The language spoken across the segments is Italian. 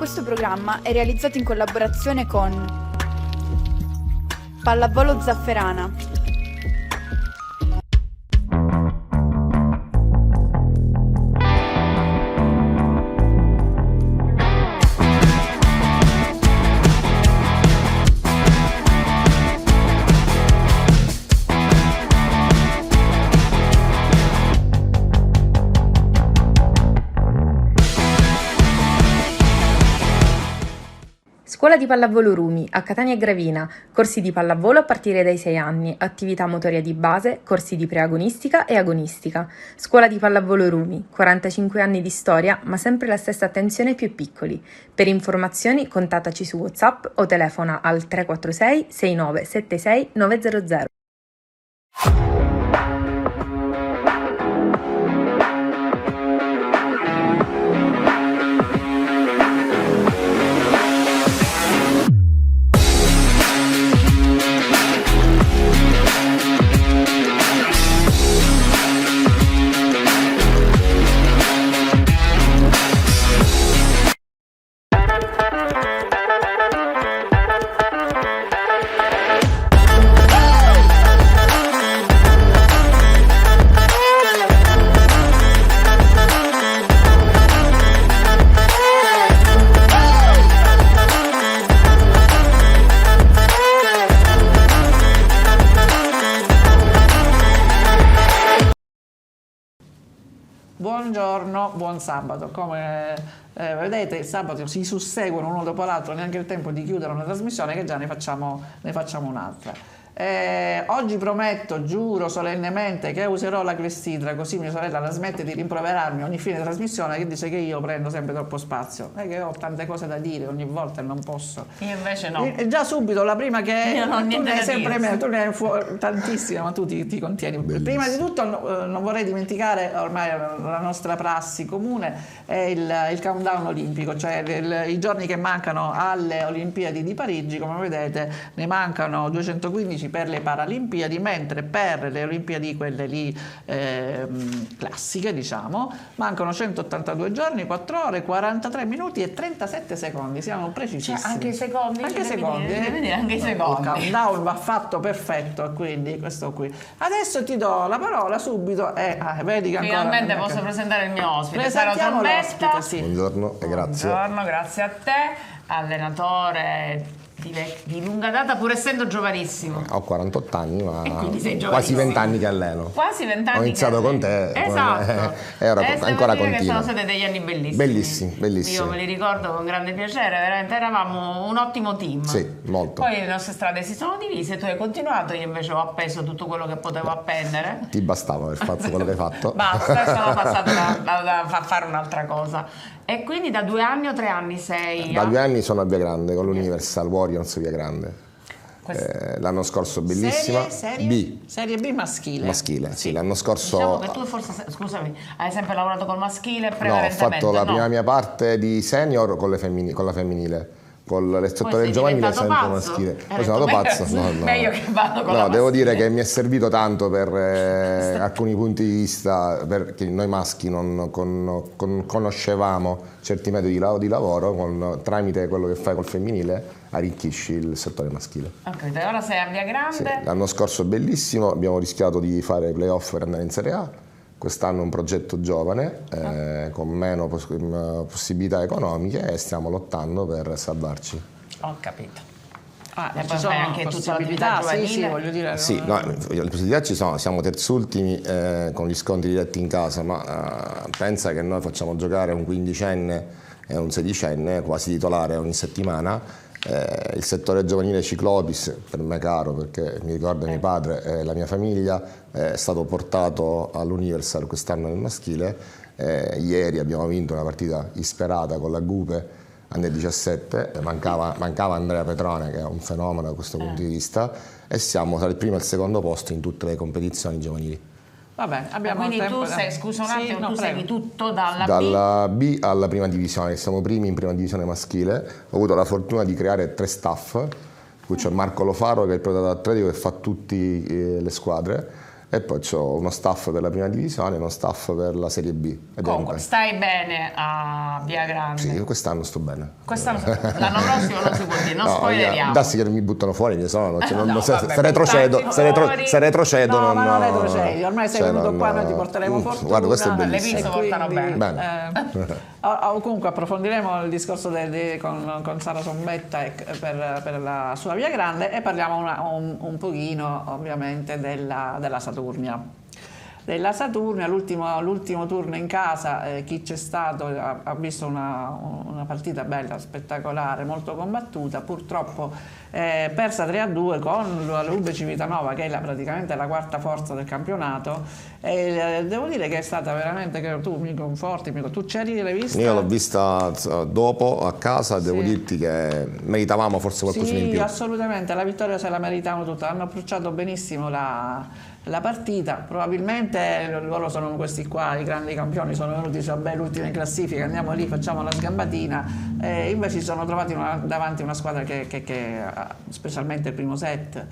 Questo programma è realizzato in collaborazione con Pallavolo Zafferana. Scuola di pallavolo Rumi, a Catania e Gravina, corsi di pallavolo a partire dai 6 anni, attività motoria di base, corsi di preagonistica e agonistica. Scuola di pallavolo Rumi, 45 anni di storia, ma sempre la stessa attenzione ai più piccoli. Per informazioni contattaci su WhatsApp o telefona al 346 6976 900. Buongiorno, buon sabato. Come vedete, il sabato si susseguono uno dopo l'altro, neanche il tempo di chiudere una trasmissione che già ne facciamo un'altra. Oggi prometto, giuro solennemente che userò la clessidra, così mia sorella la smette di rimproverarmi ogni fine trasmissione che dice che io prendo sempre troppo spazio. È che ho tante cose da dire ogni volta e non posso. Io invece no. E già subito la prima che io non ho tu niente ne hai da sempre dire. meno, tu ne hai tantissime, ma tu ti contieni. Bellissimo. Prima di tutto non vorrei dimenticare, ormai la nostra prassi comune è il countdown olimpico, cioè i giorni che mancano alle Olimpiadi di Parigi. Come vedete ne mancano 215 per le Paralimpiadi, mentre per le Olimpiadi quelle lì classiche, diciamo, mancano 182 giorni, 4 ore, 43 minuti e 37 secondi. Siamo precisissimi. Cioè, anche i secondi, anche secondi, anche i secondi. Il countdown va fatto perfetto, quindi questo qui. Adesso ti do la parola subito e vedi che ancora finalmente posso presentare il mio ospite. Presentiamo l'ospite, sì. Buongiorno e grazie. Buongiorno, grazie a te, allenatore di lunga data, pur essendo giovanissimo. Ho 48 anni, ma quasi 20 anni che alleno. Quasi 20 anni. Ho iniziato con te. Esatto. E ora ancora continuo. continuo. Sono stati degli anni bellissimi. Bellissimi, bellissimi. Io me li ricordo con grande piacere, veramente eravamo un ottimo team. Sì, molto. Poi le nostre strade si sono divise, tu hai continuato, io invece ho appeso tutto quello che potevo appendere. Ti bastava aver fatto quello che hai fatto. Basta, sono passato da fare un'altra cosa. E quindi da 2 anni o 3 anni sei? Da 2 anni sono a Via Grande con l'Universal Warriors Via Grande. L'anno scorso bellissima. Serie B maschile. Maschile, sì. L'anno scorso. Diciamo che tu forse, scusami, hai sempre lavorato col maschile No, ho prevalentemente? fatto la prima mia parte di senior con la femminile. Con le settore giovanile sempre maschile. Poi sono andato pazzo. No. Meglio che vado con la devo maschile. dire che mi è servito tanto per alcuni punti di vista, perché noi maschi non conoscevamo certi metodi di lavoro, tramite quello che fai col femminile arricchisci il settore maschile. Ok, ora sei a Via Grande. Sì, l'anno scorso bellissimo, abbiamo rischiato di fare playoff per andare in Serie A. Quest'anno un progetto giovane, con meno possibilità economiche e stiamo lottando per salvarci. Ho capito. E poi sono anche possibilità, sì, voglio dire. Sì, le possibilità ci sono, siamo terzultimi con gli scontri diretti in casa, ma pensa che noi facciamo giocare un 15enne e un 16enne quasi titolare ogni settimana. Il settore giovanile Ciclopis, per me caro perché mi ricorda mio padre e la mia famiglia, è stato portato all'Universal quest'anno nel maschile. Ieri abbiamo vinto una partita disperata con la Gupe Under 17, mancava Andrea Petrone che è un fenomeno da questo punto di vista, e siamo tra il primo e il secondo posto in tutte le competizioni giovanili. Vabbè, abbiamo quindi tempo tu sei, scusa un attimo, tu tu segui tutto dalla B alla prima divisione, siamo primi in prima divisione maschile. Ho avuto la fortuna di creare 3 staff, qui c'è Marco Lofaro che è il proprietario atletico che fa tutte le squadre, e poi ho uno staff per la prima divisione e uno staff per la Serie B. Comunque, stai bene a Via Grande? Sì, quest'anno sto bene. L'anno prossimo non si può dire, non spoileriamo. Dassi che mi buttano fuori, ne sono, se retrocedo. No, ma non retrocedi, ormai sei venuto qua, noi ti porteremo fortuna. Guarda, questo è Le bellissimo. pizze portano bene. Comunque approfondiremo il discorso con Sara Sombetta per la sua Via Grande e parliamo un pochino ovviamente della Saturnia. Della Saturnia, l'ultimo turno in casa, chi c'è stato ha visto una partita bella, spettacolare, molto combattuta, purtroppo persa 3-2 con la Lube Civitanova, che è praticamente la quarta forza del campionato, e devo dire che è stata veramente, che tu mi conforti, tu c'eri, l'hai vista? Io l'ho vista dopo a casa, devo dirti che meritavamo forse qualcosina in più. Sì, assolutamente, la vittoria se la meritavano tutta, hanno approcciato benissimo la partita, probabilmente loro sono questi qua, i grandi campioni, sono venuti vabbè, l'ultima in classifica, andiamo lì, facciamo la sgambatina, invece si sono trovati davanti una squadra che specialmente il primo set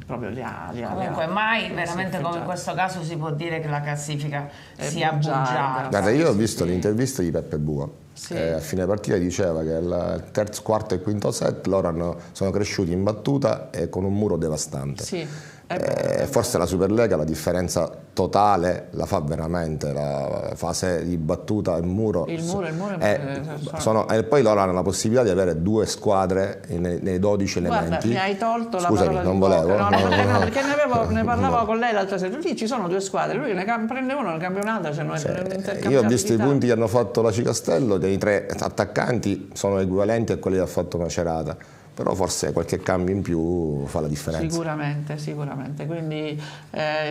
proprio li ha comunque mai veramente come in questo caso si può dire che la classifica sia bugiarda. Guarda, io ho visto l'intervista di Peppe Bua. Sì. A fine partita diceva che il terzo, quarto e quinto set loro sono cresciuti in battuta e con un muro devastante. Sì. Forse la Superlega la differenza totale la fa veramente la fase di battuta, il muro e poi loro hanno la possibilità di avere due squadre nei 12 elementi. Guarda, mi hai tolto la Scusami, parola non di volevo. No, perché ne parlavo con lei l'altra sera, lì ci sono due squadre, lui ne prende uno nel campionato, io ho visto i punti che hanno fatto la Cicastello, dei 3 attaccanti sono equivalenti a quelli che ha fatto Macerata, però forse qualche cambio in più fa la differenza. Sicuramente, quindi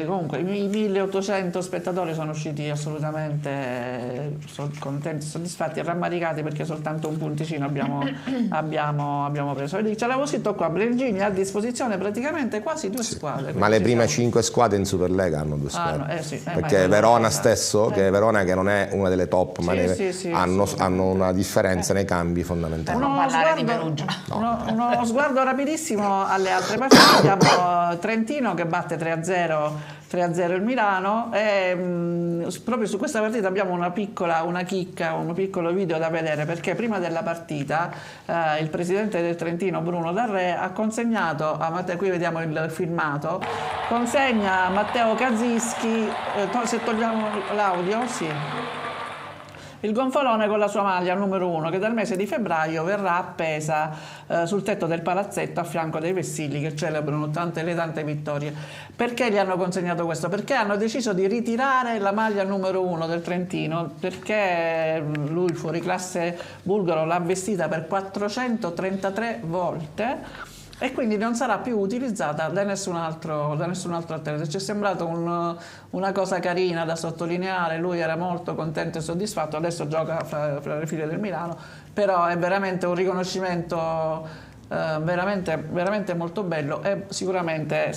comunque i 1800 spettatori sono usciti assolutamente contenti, soddisfatti e rammaricati perché soltanto un punticino abbiamo preso. Vedi, ce l'avevo scritto qua, Blengini ha a disposizione praticamente quasi due squadre. Ma le prime 5 squadre in Superlega hanno due squadre. Perché Verona che non è una delle top, ma hanno una differenza nei cambi fondamentali. Per non parlare di Perugia. Uno sguardo rapidissimo alle altre partite. Abbiamo Trentino che batte 3-0 il Milano e proprio su questa partita abbiamo una chicca, un piccolo video da vedere, perché prima della partita il presidente del Trentino Bruno Darré ha consegnato a Matteo, qui vediamo il filmato, consegna a Matteo Kazischi, se togliamo l'audio, sì, il gonfalone con la sua maglia numero 1 che dal mese di febbraio verrà appesa sul tetto del palazzetto a fianco dei vessilli che celebrano le tante vittorie. Perché gli hanno consegnato questo? Perché hanno deciso di ritirare la maglia numero 1 del Trentino, perché lui, il fuoriclasse bulgaro, l'ha vestita per 433 volte e quindi non sarà più utilizzata da nessun altro atleta. Ci è sembrato una cosa carina da sottolineare, lui era molto contento e soddisfatto, adesso gioca fra le file del Milano, però è veramente un riconoscimento veramente molto bello e sicuramente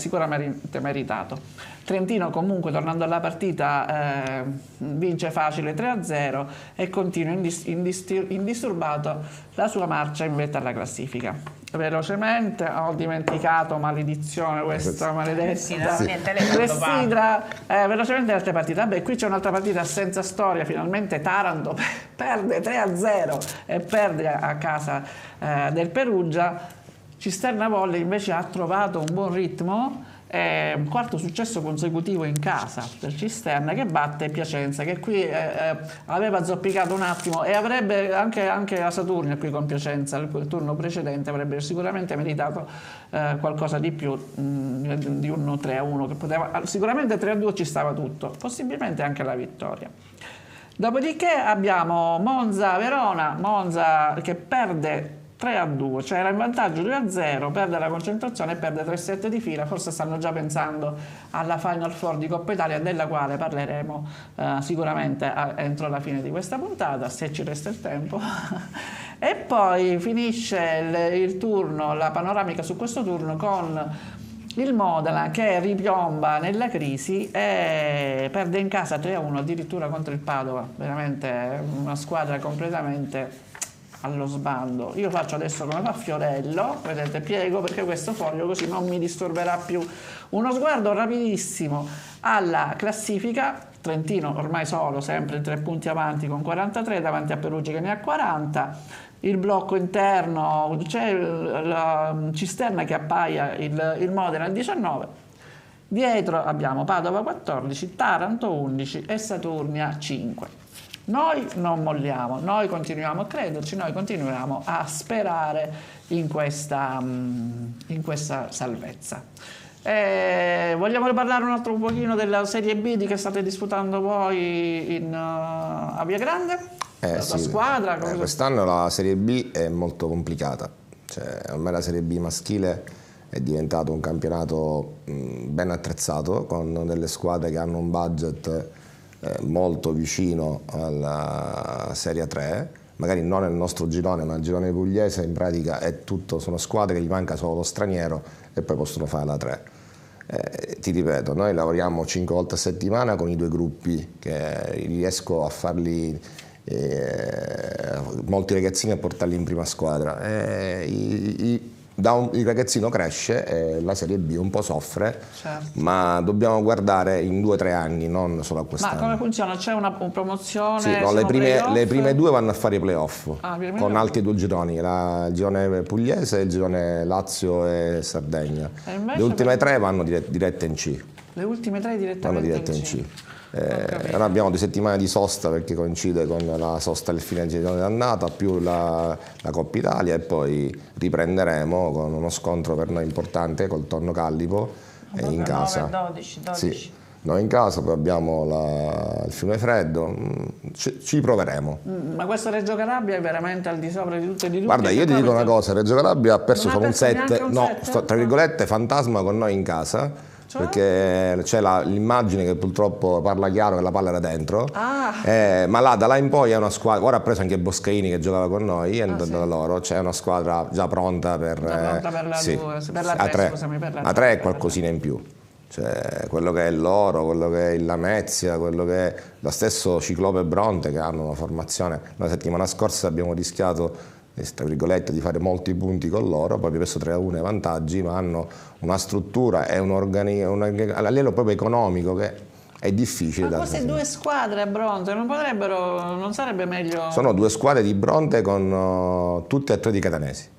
meritato. Trentino comunque, tornando alla partita, vince facile 3-0 e continua indisturbato la sua marcia in vetta alla classifica. Velocemente, ho dimenticato, maledizione questa maledetta Clessidra, velocemente le altre partite. Vabbè, qui c'è un'altra partita senza storia, finalmente Taranto perde 3-0 e perde a casa del Perugia. Cisterna Volley invece ha trovato un buon ritmo, un quarto successo consecutivo in casa per Cisterna, che batte Piacenza, che qui aveva zoppicato un attimo e avrebbe anche la Saturnia qui con Piacenza il turno precedente avrebbe sicuramente meritato qualcosa di più di un 3-1 che poteva, sicuramente 3-2 ci stava tutto, possibilmente anche la vittoria. Dopodiché abbiamo Monza-Verona, Monza che perde 3-2, cioè era in vantaggio 2-0, perde la concentrazione e perde 3 set di fila. Forse stanno già pensando alla Final Four di Coppa Italia, della quale parleremo sicuramente entro la fine di questa puntata, se ci resta il tempo. E poi finisce il turno, la panoramica su questo turno con il Modena che ripiomba nella crisi e perde in casa 3-1 addirittura contro il Padova, veramente una squadra completamente allo sbando. Io faccio adesso come fa Fiorello, vedete, piego perché questo foglio così non mi disturberà più. Uno sguardo rapidissimo alla classifica. Trentino ormai solo, sempre 3 punti avanti con 43, davanti a Perugia che ne ha 40. Il blocco interno, c'è la Cisterna che appaia il Modena al 19. Dietro abbiamo Padova 14, Taranto 11 e Saturnia 5. Noi non molliamo, noi continuiamo a crederci, noi continuiamo a sperare in questa salvezza. Vogliamo riparlare un altro pochino della Serie B di che state disputando voi a Via Grande? La Sì. squadra? Quest'anno la Serie B è molto complicata, cioè, ormai la Serie B maschile è diventato un campionato ben attrezzato, con delle squadre che hanno un budget molto vicino alla Serie 3, magari non nel nostro girone, ma il girone pugliese in pratica è tutto, sono squadre che gli manca solo lo straniero e poi possono fare la 3. Ti ripeto, noi lavoriamo 5 volte a settimana con i 2 gruppi che riesco a farli molti ragazzini a portarli in prima squadra. Il ragazzino cresce e la Serie B un po' soffre, certo. Ma dobbiamo guardare in 2 o 3 anni, non solo a quest'anno. Ma come funziona? C'è una promozione? Sì, no, le prime 2 vanno a fare i playoff con altri 2 gironi, il girone pugliese e il girone Lazio e Sardegna. Le ultime 3 vanno dirette in C. Le ultime 3 direttamente in C. Ora abbiamo 2 settimane di sosta perché coincide con la sosta del fine girone d'annata più la Coppa Italia e poi riprenderemo con uno scontro per noi importante col Tonno Callipo in casa. 12. Sì. Noi in casa, poi abbiamo il Fiumefreddo, ci proveremo. Ma questo Reggio Calabria è veramente al di sopra di tutto e di tutti? Guarda, io ti dico una cosa, Reggio Calabria ha perso solo un neanche 7, un no, 7? tra virgolette fantasma con noi in casa. Cioè? Perché c'è l'immagine che purtroppo parla chiaro che la palla era dentro, ma da là in poi è una squadra, ora ha preso anche Boscaini che giocava con noi, è andato da loro, c'è una squadra già pronta per la 3, la 3 è qualcosina in più, cioè quello che è l'Oro, quello che è il Lamezia, quello che è lo stesso Ciclope Bronte che hanno una formazione. La settimana scorsa abbiamo rischiato tra virgolette di fare molti punti con loro, poi abbiamo preso 3-1 i vantaggi, ma hanno una struttura e a livello proprio economico che è difficile. Ma queste 2 squadre a Bronte non sarebbe meglio? Sono 2 squadre di Bronte con tutti atleti catanesi.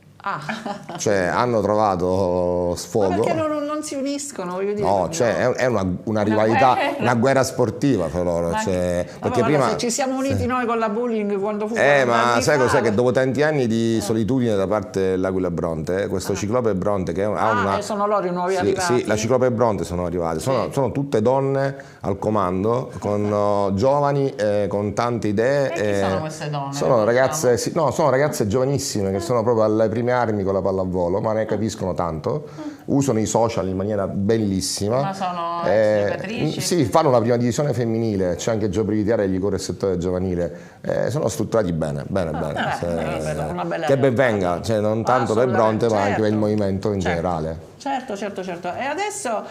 Cioè hanno trovato sfogo. Ma perché non si uniscono? Voglio dire, no, cioè è una rivalità, una guerra sportiva per loro. Perché prima se ci siamo uniti noi con la bullying quando fu ma sai cos'è? Che dopo tanti anni di solitudine da parte dell'Aquila Bronte, questo Ciclope Bronte che ha una. Sono loro i nuovi arrivati? Sì, la Ciclope Bronte sono arrivate. Sono tutte donne al comando, con giovani, con tante idee. E chi sono queste donne? Sono ragazze, sono ragazze giovanissime che sono proprio alle prime armi con la pallavolo, ma ne capiscono tanto, usano i social in maniera bellissima. Ma sono giocatrici? Sì, fanno una prima divisione femminile, c'è anche Gio Privitiare che gli corre il settore giovanile, sono strutturati bene. Una bella che ben venga, cioè non tanto per Bronte ma anche per il movimento in generale. Certo. E adesso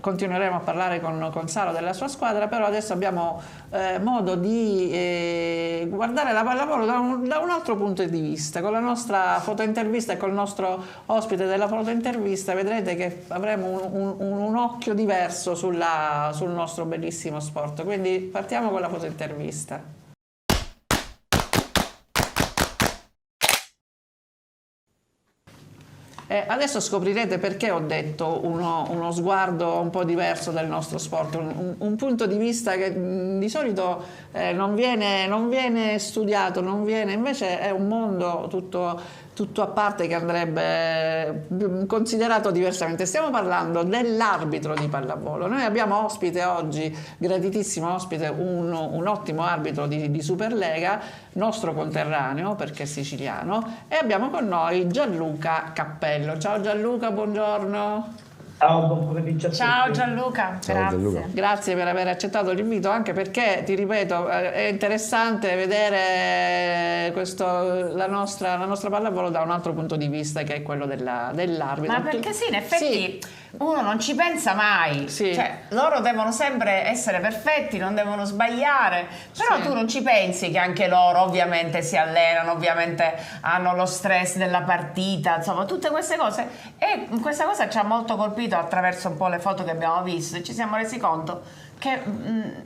continueremo a parlare con Saro della sua squadra, però adesso abbiamo modo di guardare la pallavolo da un altro punto di vista. Con la nostra fotointervista e col nostro ospite della fotointervista vedrete che avremo un occhio diverso sul nostro bellissimo sport. Quindi partiamo con la fotointervista. Adesso scoprirete perché ho detto uno sguardo un po' diverso del nostro sport, un punto di vista che di solito non viene studiato, invece è un mondo tutto a parte che andrebbe considerato diversamente. Stiamo parlando dell'arbitro di pallavolo. Noi abbiamo ospite oggi, graditissimo ospite, un ottimo arbitro di Superlega, nostro conterraneo perché è siciliano, e abbiamo con noi Gianluca Cappello. Ciao Gianluca, buongiorno. Ciao, buon pomeriggio a tutti. Ciao Gianluca, grazie. Grazie per aver accettato l'invito, anche perché, ti ripeto, è interessante vedere la nostra pallavolo da un altro punto di vista, che è quello dell'arbitro. Ma perché sì, in effetti uno non ci pensa mai, Sì. cioè loro devono sempre essere perfetti, non devono sbagliare, però Sì. tu non ci pensi che anche loro ovviamente si allenano, ovviamente hanno lo stress della partita, insomma tutte queste cose, e questa cosa ci ha molto colpito attraverso un po' le foto che abbiamo visto, e ci siamo resi conto che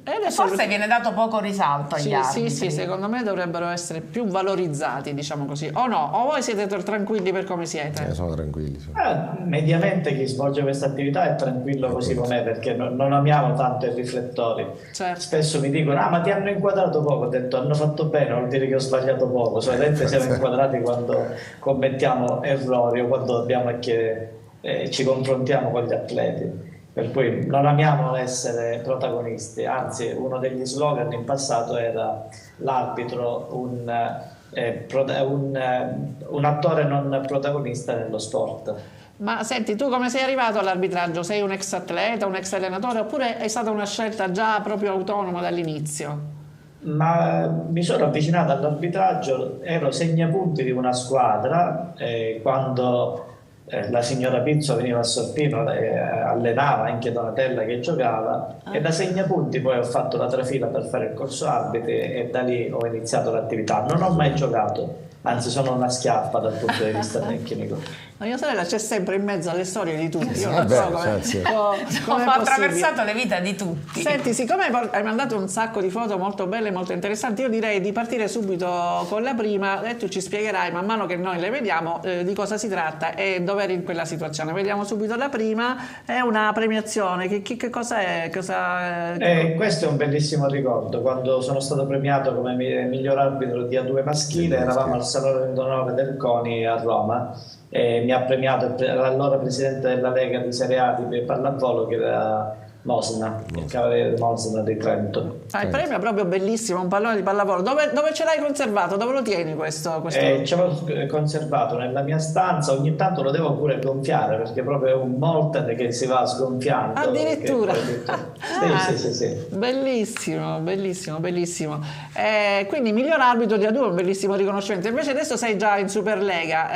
adesso- forse viene dato poco risalto agli Sì, arbitri. sì, secondo me dovrebbero essere più valorizzati, diciamo così. O no? O voi siete tranquilli per come siete? Sono tranquilli. Sì. Mediamente chi svolge questa attività è tranquillo così com'è, perché non amiamo tanto i riflettori. Certo. Spesso mi dicono: ah, ma ti hanno inquadrato poco. Ho detto: hanno fatto bene, vuol dire che ho sbagliato poco. Solitamente siamo inquadrati quando commettiamo errori o quando dobbiamo ci confrontiamo con gli atleti. Per cui non amiamo essere protagonisti, anzi uno degli slogan in passato era: l'arbitro un attore non protagonista nello sport. Ma senti, tu come sei arrivato all'arbitraggio? Sei un ex atleta, un ex allenatore, oppure è stata una scelta già proprio autonoma dall'inizio? Ma mi sono avvicinato all'arbitraggio, ero segnapunti di una squadra quando la signora Pizzo veniva a Sorpino, allenava anche Donatella che giocava, e da segnapunti poi ho fatto la trafila per fare il corso arbitri e da lì ho iniziato l'attività. Non ho mai giocato, anzi sono una schiappa dal punto di vista tecnico. La mia sorella c'è sempre in mezzo alle storie di tutti, io non Vabbè, so come, sì. come è Ho possibile. attraversato le vite di tutti. Senti, siccome hai mandato un sacco di foto molto belle e molto interessanti, io direi di partire subito con la prima e tu ci spiegherai man mano che noi le vediamo di cosa si tratta e dove eri in quella situazione. Vediamo subito la prima, è una premiazione, che cosa è? Questo è un bellissimo ricordo. Quando sono stato premiato come miglior arbitro di A2 maschile, eravamo al Salone d'Onore del CONI a Roma, e mi ha premiato l'allora presidente della Lega di Serie A di pallavolo, che era Mosna, il cavaliere di Mosna di Trento. Il premio è proprio bellissimo, un pallone di pallavolo. Dove ce l'hai conservato? Dove lo tieni questo? Ce l'ho conservato nella mia stanza, ogni tanto lo devo pure gonfiare perché proprio è un molten che si va sgonfiando. Addirittura? Sì. Bellissimo, bellissimo, bellissimo. Quindi miglior arbitro di A2 è un bellissimo riconoscimento. Invece adesso sei già in Superlega.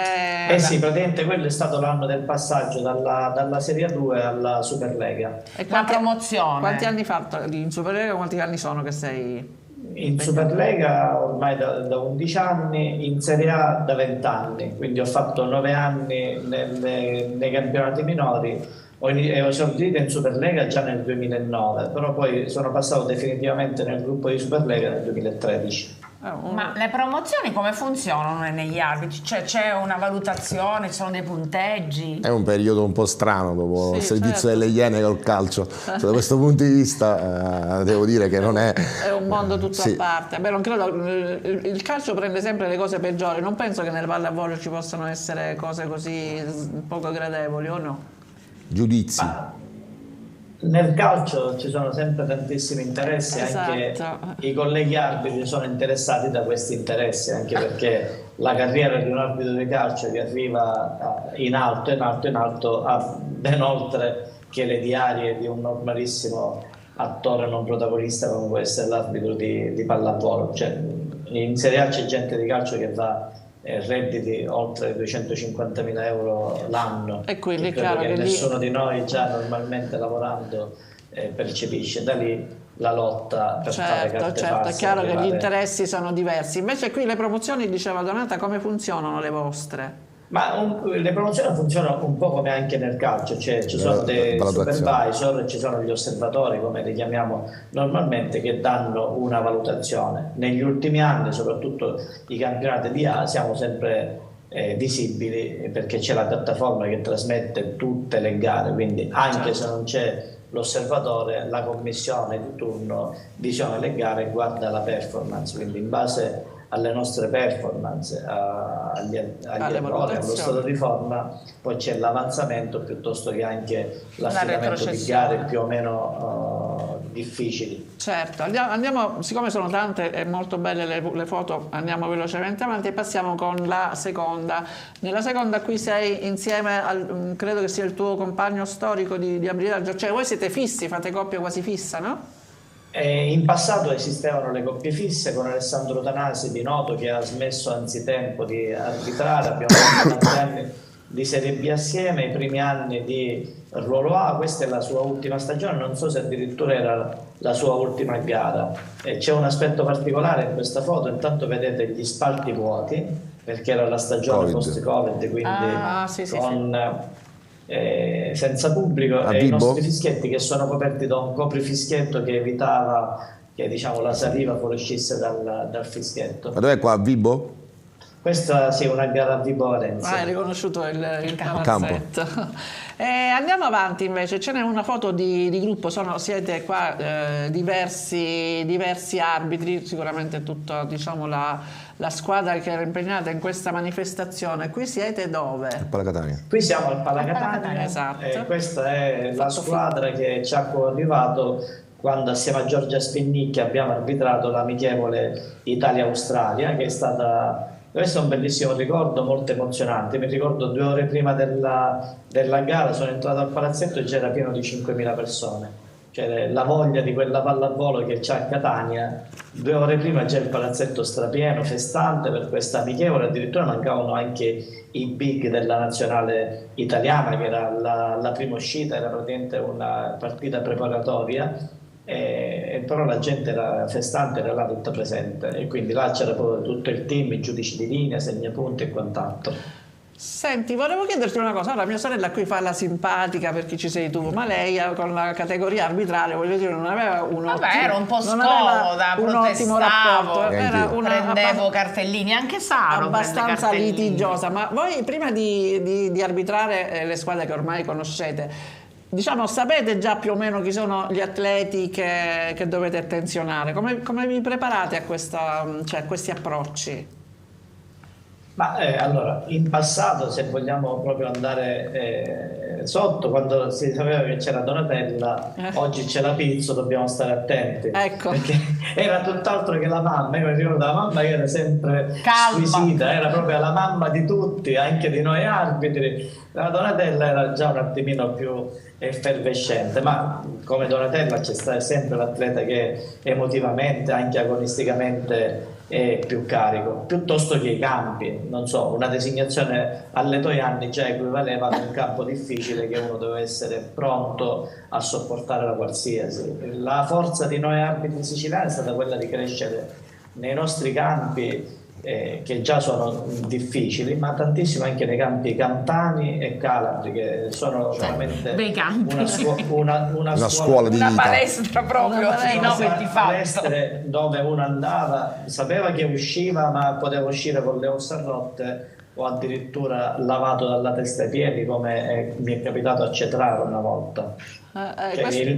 Sì, praticamente quello è stato l'anno del passaggio dalla Serie A2 alla Superlega. E La promozione. Quanti anni hai fatto in Superlega? Quanti anni sono che sei? In Superlega ormai da 11 anni, in Serie A da 20 anni, quindi ho fatto 9 anni nei campionati minori. Ho esordito in Superlega già nel 2009, però poi sono passato definitivamente nel gruppo di Superlega nel 2013. Ma le promozioni come funzionano negli arbitri? Cioè c'è una valutazione, ci sono dei punteggi? È un periodo un po' strano dopo il servizio certo. delle Iene col calcio. Cioè, da questo punto di vista devo dire che non è... È un mondo tutto Sì. a parte. Beh, non credo, il calcio prende sempre le cose peggiori, non penso che nel pallavolo ci possano essere cose così poco gradevoli, o no? Giudizi. Nel calcio ci sono sempre tantissimi interessi, anche Esatto. i colleghi arbitri sono interessati da questi interessi, anche perché la carriera di un arbitro di calcio che arriva in alto, a ben oltre che le diarie di un normalissimo attore non protagonista come può essere l'arbitro di pallavolo. Cioè, in Serie A c'è gente di calcio che va redditi oltre 250.000 euro l'anno, E quindi è credo chiaro che che lì- nessuno di noi già normalmente lavorando percepisce. Da lì la lotta per fare carte Certo, è false, chiaro che gli arrivare- interessi sono diversi. Invece qui le promozioni, diceva Donata, come funzionano le vostre? Ma le promozioni funzionano un po' come anche nel calcio, cioè ci sono dei Valutazione. supervisor, ci sono gli osservatori, come li chiamiamo normalmente, che danno una valutazione. Negli ultimi anni, soprattutto i campionati di A, siamo sempre visibili perché c'è la piattaforma che trasmette tutte le gare, quindi anche se non c'è l'osservatore, la commissione di turno visiona le gare e guarda la performance, quindi in base alle nostre performance, agli errori, allo valutazioni. stato di forma, poi c'è l'avanzamento piuttosto che anche l'affidamento di retrocessione. gare più o meno difficili. Certo, andiamo, siccome sono tante e molto belle le foto, andiamo velocemente avanti e passiamo con la seconda. Nella seconda qui sei insieme al, credo che sia il tuo compagno storico di arbitraggio, cioè voi siete fissi, fate coppia quasi fissa, no? In passato esistevano le coppie fisse con Alessandro Tanasi di Noto, che ha smesso anzitempo di arbitrare. Abbiamo fatto tanti anni di Serie B assieme, i primi anni di ruolo A, questa è la sua ultima stagione, non so se addirittura era la sua ultima gara. E c'è un aspetto particolare in questa foto, intanto vedete gli spalti vuoti, perché era la stagione post-Covid, quindi senza pubblico, e i nostri fischietti che sono coperti da un coprifischietto che evitava che, diciamo, la saliva fuoriuscisse dal fischietto. Ma dov'è qua, a Vibo? Questa sì, è una gara a Vibo Valencia. Hai riconosciuto il palazzetto. Andiamo avanti invece, ce n'è una foto di gruppo, siete qua diversi arbitri, sicuramente tutta, diciamo, la squadra che era impegnata in questa manifestazione. Qui siete dove? Al Palacatania. Qui siamo al Palacatania, esatto. Questa è la squadra che ci ha coadiuvato quando assieme a Giorgia Spinnicchi abbiamo arbitrato l'amichevole Italia-Australia, che è stata... Questo è un bellissimo ricordo, molto emozionante. Mi ricordo 2 ore prima della gara sono entrato al palazzetto e c'era pieno di 5.000 persone. Cioè la voglia di quella pallavolo che c'è a Catania. 2 ore prima c'è il palazzetto strapieno, festante per questa amichevole. Addirittura mancavano anche i big della nazionale italiana, che era la prima uscita, era praticamente una partita preparatoria. Però la gente era festante, era là tutta presente, e quindi là c'era proprio tutto il team, i giudici di linea, segnapunti e quant'altro. Senti, volevo chiederti una cosa. Ora, mia sorella qui fa la simpatica perché ci sei tu, ma lei con la categoria arbitrale, voglio dire, non aveva era un po' scomoda, un ottimo rapporto, era prendevo cartellini, anche Saro abbastanza litigiosa. Ma voi prima di arbitrare le squadre che ormai conoscete, diciamo, sapete già più o meno chi sono gli atleti che dovete attenzionare? Come vi preparate a questi approcci? Ma allora, in passato, se vogliamo proprio andare sotto, quando si sapeva che c'era Donatella, oggi c'è la Pizzo, dobbiamo stare attenti. Ecco. Perché era tutt'altro che la mamma. Io mi ricordo la mamma che era sempre calma, squisita, era proprio la mamma di tutti, anche di noi arbitri. La Donatella era già un attimino più effervescente, ma come Donatella c'è sempre l'atleta che emotivamente, anche agonisticamente, è più carico, piuttosto che i campi. Non so, una designazione alle tuoi anni già equivaleva ad un campo difficile che uno deve essere pronto a sopportare la qualsiasi. La forza di noi arbitri siciliani è stata quella di crescere nei nostri campi, che già sono difficili, ma tantissimo anche nei campi campani e calabri, che sono veramente una scuola di una vita. palestra proprio, palestre dove uno andava, sapeva che usciva, ma poteva uscire con le ossa rotte o addirittura lavato dalla testa ai piedi, come mi è capitato a Cetraro una volta.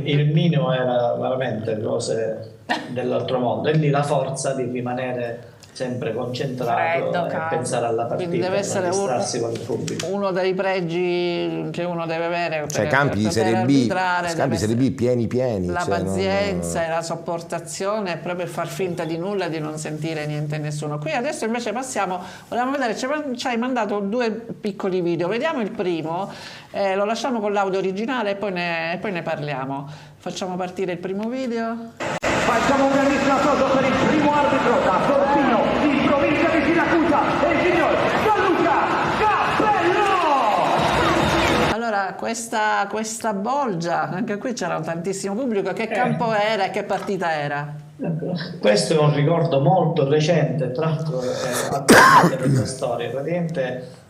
Il minimo era veramente cose dell'altro mondo, e lì la forza di rimanere sempre concentrato e pensare alla partita, quindi deve essere con il pubblico. Uno dei pregi che uno deve avere, cioè campi di Serie B, campi Serie B pieni, la cioè pazienza e la sopportazione, e proprio far finta di nulla, di non sentire niente e nessuno. Qui adesso invece passiamo, vogliamo vedere, ci hai mandato 2 piccoli video, vediamo il primo, lo lasciamo con l'audio originale e poi ne parliamo. Facciamo partire il primo video. Facciamo un grandissimo applauso per il primo arbitro da Corpino, in provincia di Siracusa, il signor Gianluca Cappello! Allora, questa bolgia, anche qui c'era tantissimo pubblico, che campo era e che partita era? Questo è un ricordo molto recente, tra l'altro della storia. Praticamente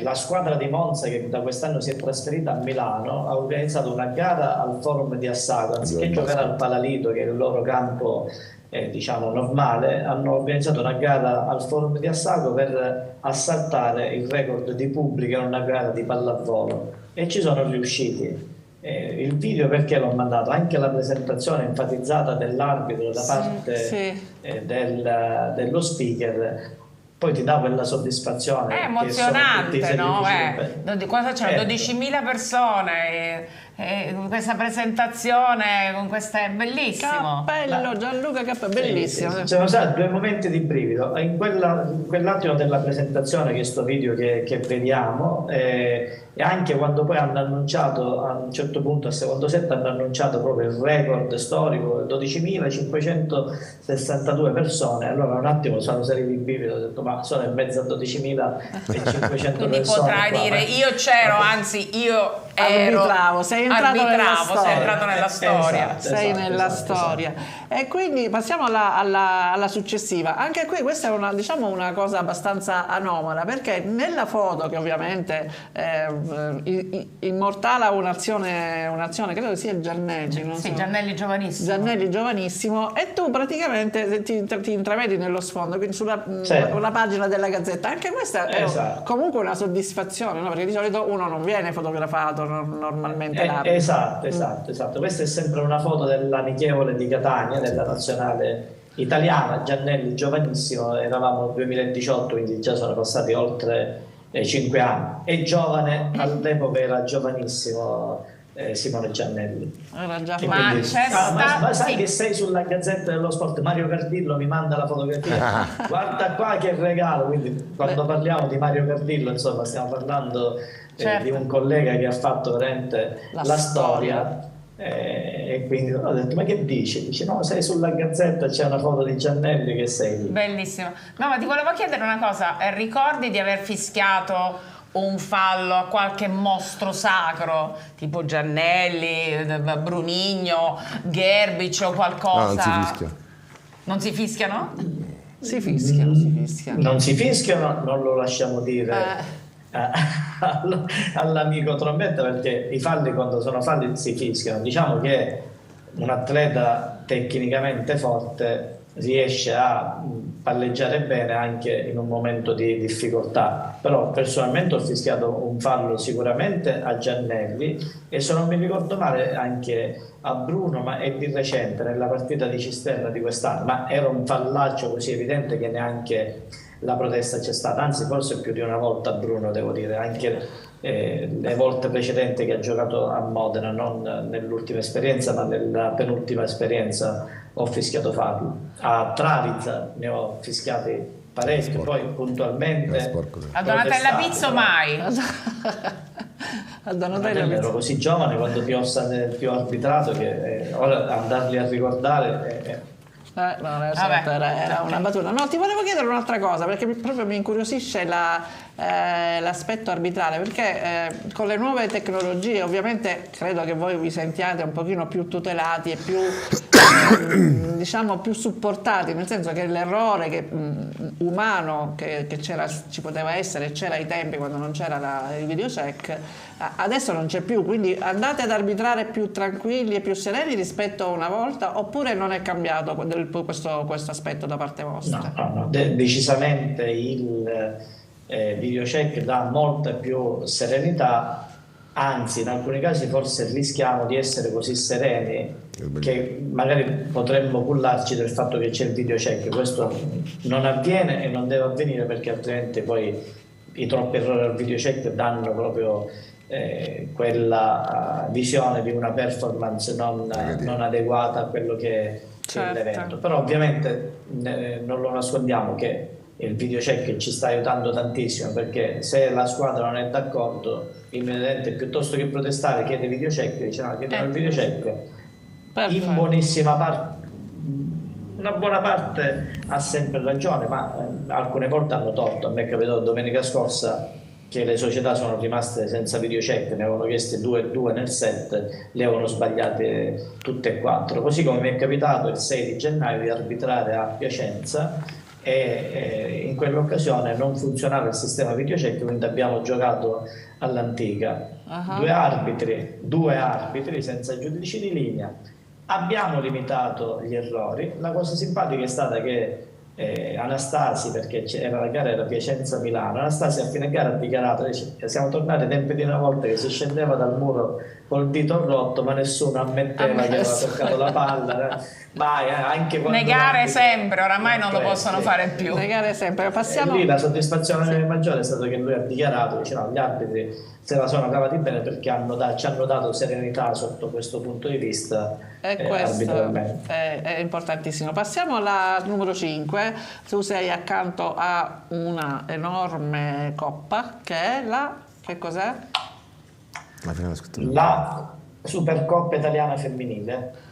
la squadra di Monza, che da quest'anno si è trasferita a Milano, ha organizzato una gara al Forum di Assago. Anziché giocare al Palalito, che è il loro campo diciamo normale, hanno organizzato una gara al Forum di Assago per assaltare il record di pubblico in una gara di pallavolo, e ci sono riusciti. Il video, perché l'ho mandato? Anche la presentazione enfatizzata dell'arbitro da parte dello speaker, poi ti dà quella soddisfazione. È emozionante, no? Cosa c'erano? 12.000 persone questa presentazione con queste è bellissimo. Cappello Gianluca Cappello, bellissimo. Ci sono stati 2 momenti di brivido in quell'attimo della presentazione, che sto video che vediamo, e anche quando poi hanno annunciato a un certo punto, al secondo set, hanno annunciato proprio il record storico, 12.562 persone. Allora un attimo sono saliti in brivido, ho detto ma sono in mezzo a 12.500 Quindi persone. potrai dire io c'ero, anzi io ero, arbitravo, sei entrato nella storia. sei entrato nella storia. Esatto, Sei esatto, nella esatto, storia. E quindi passiamo alla successiva. Anche qui questa è una cosa abbastanza anomala, perché nella foto, che ovviamente immortala un'azione, credo che sia il Giannelli, non Sì, so. Giannelli giovanissimo. Giannelli giovanissimo, e tu praticamente ti intravedi nello sfondo, quindi sulla una pagina della Gazzetta. Anche questa è comunque una soddisfazione, no? Perché di solito uno non viene fotografato normalmente. Esatto. Questa è sempre una foto dell'amichevole di Catania, della nazionale italiana. Giannelli giovanissimo, eravamo nel 2018, quindi già sono passati oltre 5 anni. E giovane, all'epoca era giovanissimo Simone Giannelli. Era già Quindi, ma sai che sei sulla Gazzetta dello Sport? Mario Cardillo mi manda la fotografia. Guarda qua che regalo. Quindi quando parliamo di Mario Cardillo, insomma, stiamo parlando di un collega che ha fatto veramente la storia. E quindi ho detto ma che dici? Dice no, sei sulla Gazzetta, c'è una foto di Giannelli che sei lì. Bellissimo. No, ma ti volevo chiedere una cosa, ricordi di aver fischiato un fallo a qualche mostro sacro tipo Giannelli, Brunigno, Gerbic o qualcosa? No, non si fischia. Non si fischiano? Si fischiano. Non si fischiano, non lo lasciamo dire all'amico trombetta, perché i falli, quando sono falli, si fischiano. Diciamo che un atleta tecnicamente forte riesce a palleggiare bene anche in un momento di difficoltà. Però personalmente ho fischiato un fallo sicuramente a Giannelli, e se non mi ricordo male anche a Bruno, ma è di recente, nella partita di Cisterna di quest'anno. Ma era un fallaccio così evidente che neanche la protesta c'è stata, anzi forse più di una volta a Bruno, devo dire, anche le volte precedenti che ha giocato a Modena, non nell'ultima esperienza ma nella penultima esperienza, ho fischiato fallo. A Travizza ne ho fischiati parecchi, poi puntualmente A Donatella Pizzo mai. A Donatella ero Pizzo. così giovane quando ti ho arbitrato che ora andarli a ricordare era una battuta. No, ti volevo chiedere un'altra cosa, perché proprio mi incuriosisce l'aspetto arbitrale, perché con le nuove tecnologie ovviamente credo che voi vi sentiate un pochino più tutelati e più diciamo più supportati, nel senso che l'errore umano che ci poteva essere, c'era ai tempi quando non c'era il videocheck, adesso non c'è più, quindi andate ad arbitrare più tranquilli e più sereni rispetto a una volta, oppure non è cambiato questo aspetto da parte vostra? No. Decisamente il videocheck dà molta più serenità, anzi in alcuni casi forse rischiamo di essere così sereni che magari potremmo cullarci del fatto che c'è il videocheck. Questo non avviene e non deve avvenire, perché altrimenti poi i troppi errori al videocheck danno proprio quella visione di una performance non adeguata a quello che è l'evento. Però ovviamente non lo nascondiamo che il videocheck ci sta aiutando tantissimo, perché se la squadra non è d'accordo, immediatamente piuttosto che protestare chiede videocheck, dice no, chiedono il videocheck. In buonissima parte, una buona parte ha sempre ragione, ma alcune volte hanno torto. A me è capitato domenica scorsa che le società sono rimaste senza videocheck, ne avevano chiesti 2 nel set, le avevano sbagliate tutte e 4. Così come mi è capitato il 6 di gennaio di arbitrare a Piacenza e in quell'occasione non funzionava il sistema videocheck, quindi abbiamo giocato all'antica. Due arbitri senza giudici di linea. Abbiamo limitato gli errori. La cosa simpatica è stata che Anastasi, perché la gara era Piacenza-Milano. Anastasi a fine gara ha dichiarato: dice, siamo tornati ai tempi di una volta che si scendeva dal muro col dito rotto, ma nessuno ammetteva che aveva toccato la palla. Anche quando negare sempre, oramai non lo possono sì. fare più. Negare sempre. Passiamo. Lì la soddisfazione maggiore è stata che lui ha dichiarato, dice, no, gli arbitri se la sono cavati bene perché ci hanno dato serenità sotto questo punto di vista. E questo è importantissimo. Passiamo alla numero 5. Tu sei accanto a una enorme coppa che è che cos'è? La Supercoppa italiana femminile.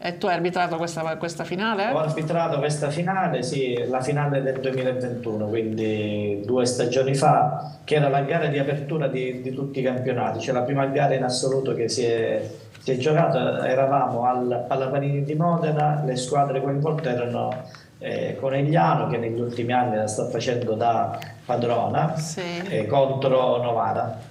E tu hai arbitrato questa finale? Ho arbitrato questa finale, sì, la finale del 2021, quindi 2 stagioni fa, che era la gara di apertura di tutti i campionati. Cioè la prima gara in assoluto che si è giocata, eravamo al Pallapanini di Modena, le squadre coinvolte erano Conegliano, che negli ultimi anni la sta facendo da padrona, sì. Contro Novara.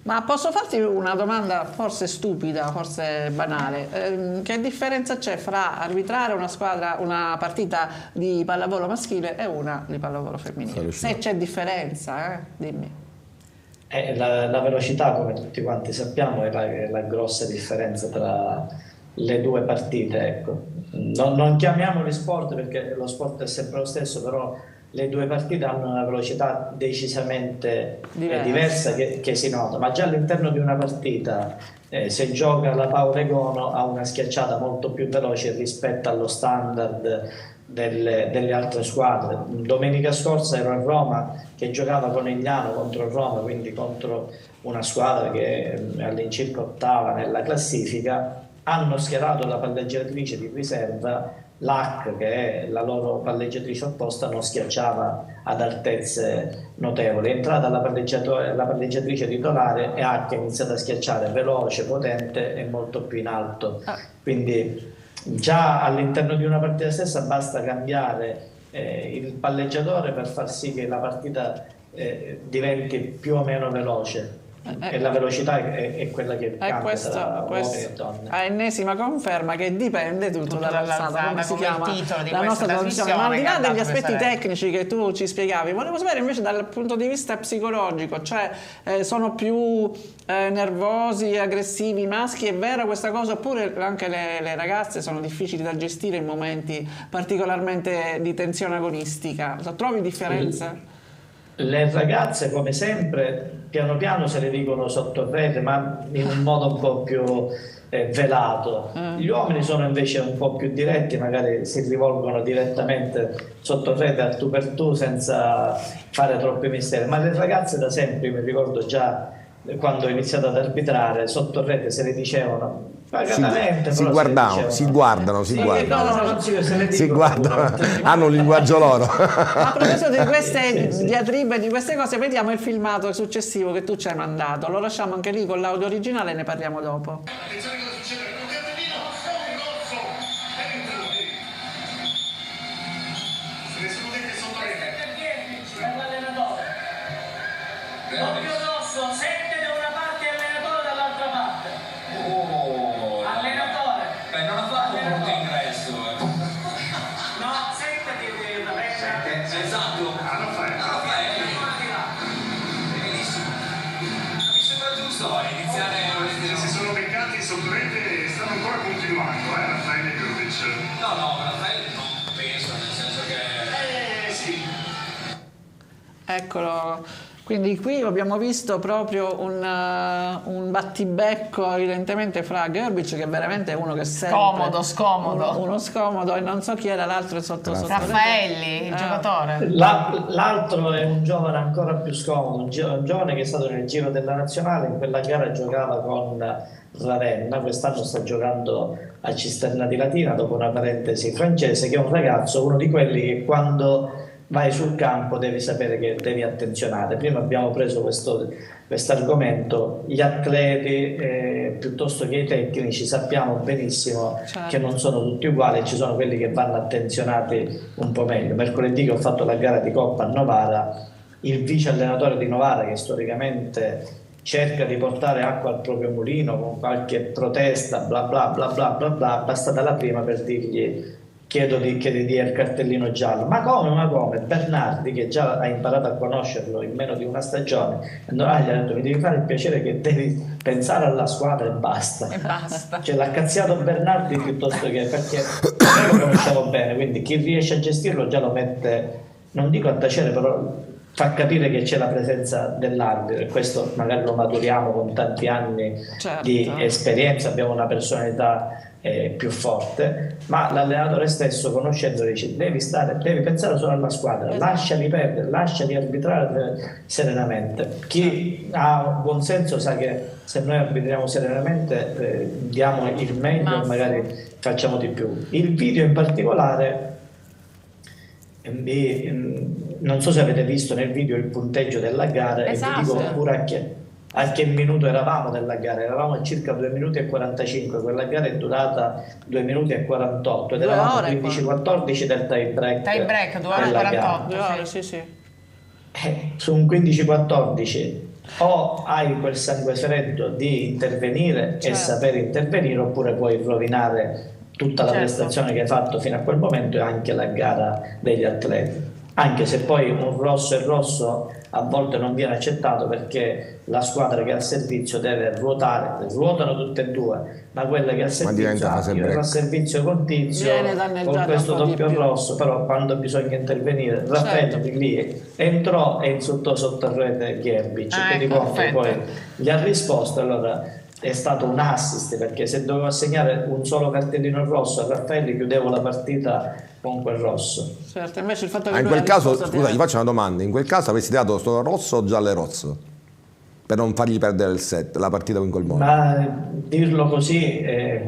Ma posso farti una domanda forse stupida, forse banale? Che differenza c'è fra arbitrare una partita di pallavolo maschile e una di pallavolo femminile? Se c'è differenza, dimmi. La velocità, come tutti quanti sappiamo, è la grossa differenza tra le due partite. Ecco. Non chiamiamoli sport perché lo sport è sempre lo stesso, però le due partite hanno una velocità decisamente diversa che si nota, ma già all'interno di una partita se gioca la Paolo Egono ha una schiacciata molto più veloce rispetto allo standard delle altre squadre. Domenica scorsa ero a Roma che giocava Conegliano contro Roma, quindi contro una squadra che è all'incirca ottava nella classifica. Hanno schierato la palleggiatrice di riserva, l'Hack, che è la loro palleggiatrice opposta, non schiacciava ad altezze notevoli. È entrata la palleggiatrice titolare e Hack ha iniziato a schiacciare veloce, potente e molto più in alto. Quindi già all'interno di una partita stessa basta cambiare il palleggiatore per far sì che la partita diventi più o meno veloce. E la velocità è quella che cambia tra uomini e donne. È ennesima conferma che dipende tutto dall'alzata, come si chiama il titolo di la nostra trasmissione. Ma al di là degli aspetti tecnici che tu ci spiegavi, volevo sapere invece dal punto di vista psicologico, cioè sono più nervosi, aggressivi i maschi, è vera questa cosa, oppure anche le ragazze sono difficili da gestire in momenti particolarmente di tensione agonistica? Trovi differenze? Le ragazze, come sempre, piano piano se le dicono sotto rete, ma in un modo un po' più velato. Gli uomini sono invece un po' più diretti, magari si rivolgono direttamente sotto rete al tu per tu senza fare troppi misteri. Ma le ragazze da sempre, mi ricordo già quando ho iniziato ad arbitrare, sotto rete se le dicevano pacatamente, si guardano, hanno un linguaggio loro. A proposito di queste diatribe, di queste cose, vediamo il filmato successivo che tu ci hai mandato, lo lasciamo anche lì con l'audio originale e ne parliamo dopo. Attenzione cosa succede, con Gazzellino, grosso, se ne sono detti sotto rete. Per l'allenatore. Doppio rosso, 7 da una parte e allenatore dall'altra parte. Allenatore. Beh, non ha fatto un brutto ingresso. No, 7 ti aiuta, Esatto. Raffaele. Benissimo. Mi sembra giusto iniziare. Si sono beccati sotto rete e stanno ancora continuando, Raffaele e Grubic. No, Raffaele non penso, nel senso che. Sì. Eccolo. Quindi qui abbiamo visto proprio un battibecco evidentemente fra Grbić, che è veramente uno che sente scomodo uno scomodo, e non so chi era l'altro sotto Raffaelli, il giocatore. L'altro è un giovane ancora più scomodo, un giovane che è stato nel Giro della Nazionale, in quella gara giocava con Ravenna, quest'anno sta giocando a Cisterna di Latina dopo una parentesi francese, che è un ragazzo, uno di quelli che quando vai sul campo devi sapere che devi attenzionare. Prima abbiamo preso questo argomento, gli atleti piuttosto che i tecnici sappiamo benissimo che non sono tutti uguali, ci sono quelli che vanno attenzionati un po' meglio. Mercoledì che ho fatto la gara di Coppa a Novara, il vice allenatore di Novara, che storicamente cerca di portare acqua al proprio mulino con qualche protesta bla bla bla bla bla bla, basta dalla prima per dirgli chiedo di dia il cartellino giallo. Ma come? Bernardi, che già ha imparato a conoscerlo in meno di una stagione, gli ha detto: mi devi fare il piacere che devi pensare alla squadra e basta. Cioè l'ha cazziato Bernardi piuttosto che, perché noi lo conosciamo bene, quindi chi riesce a gestirlo già lo mette, non dico a tacere, però fa capire che c'è la presenza dell'arbitro, e questo magari lo maturiamo con tanti anni di esperienza, abbiamo una personalità più forte, ma l'allenatore stesso, conoscendolo, dice: devi pensare solo alla squadra, lasciali perdere, lasciali arbitrare serenamente. Chi ha buon senso sa che se noi arbitriamo serenamente diamo il meglio e magari facciamo di più. Il video in particolare, non so se avete visto nel video il punteggio della gara, e vi dico pure a che minuto eravamo della gara. Eravamo a circa 2 minuti e 45, quella gara è durata 2 minuti e 48 ed eravamo 15-14 del tie break 2 ore e 48, 2 ore, sì. Su un 15-14 o hai quel sangue freddo di intervenire e saper intervenire, oppure puoi rovinare tutta la prestazione che hai fatto fino a quel momento e anche la gara degli atleti. Anche se poi un rosso e rosso a volte non viene accettato, perché la squadra che ha il servizio deve ruotano tutte e due, ma quella che ha il servizio con Tizio, con questo doppio rosso, però quando bisogna intervenire Raffaele lì entrò e insultò sotto rete Gherbic, quindi poi gli ha risposto. Allora è stato un assist, perché se dovevo assegnare un solo cartellino rosso a Raffaele chiudevo la partita con quel rosso. Certo, invece il fatto che in quel caso, scusa, gli faccio una domanda: in quel caso avresti dato sto rosso o giallo e rosso per non fargli perdere il set, la partita in quel modo? Ma dirlo così,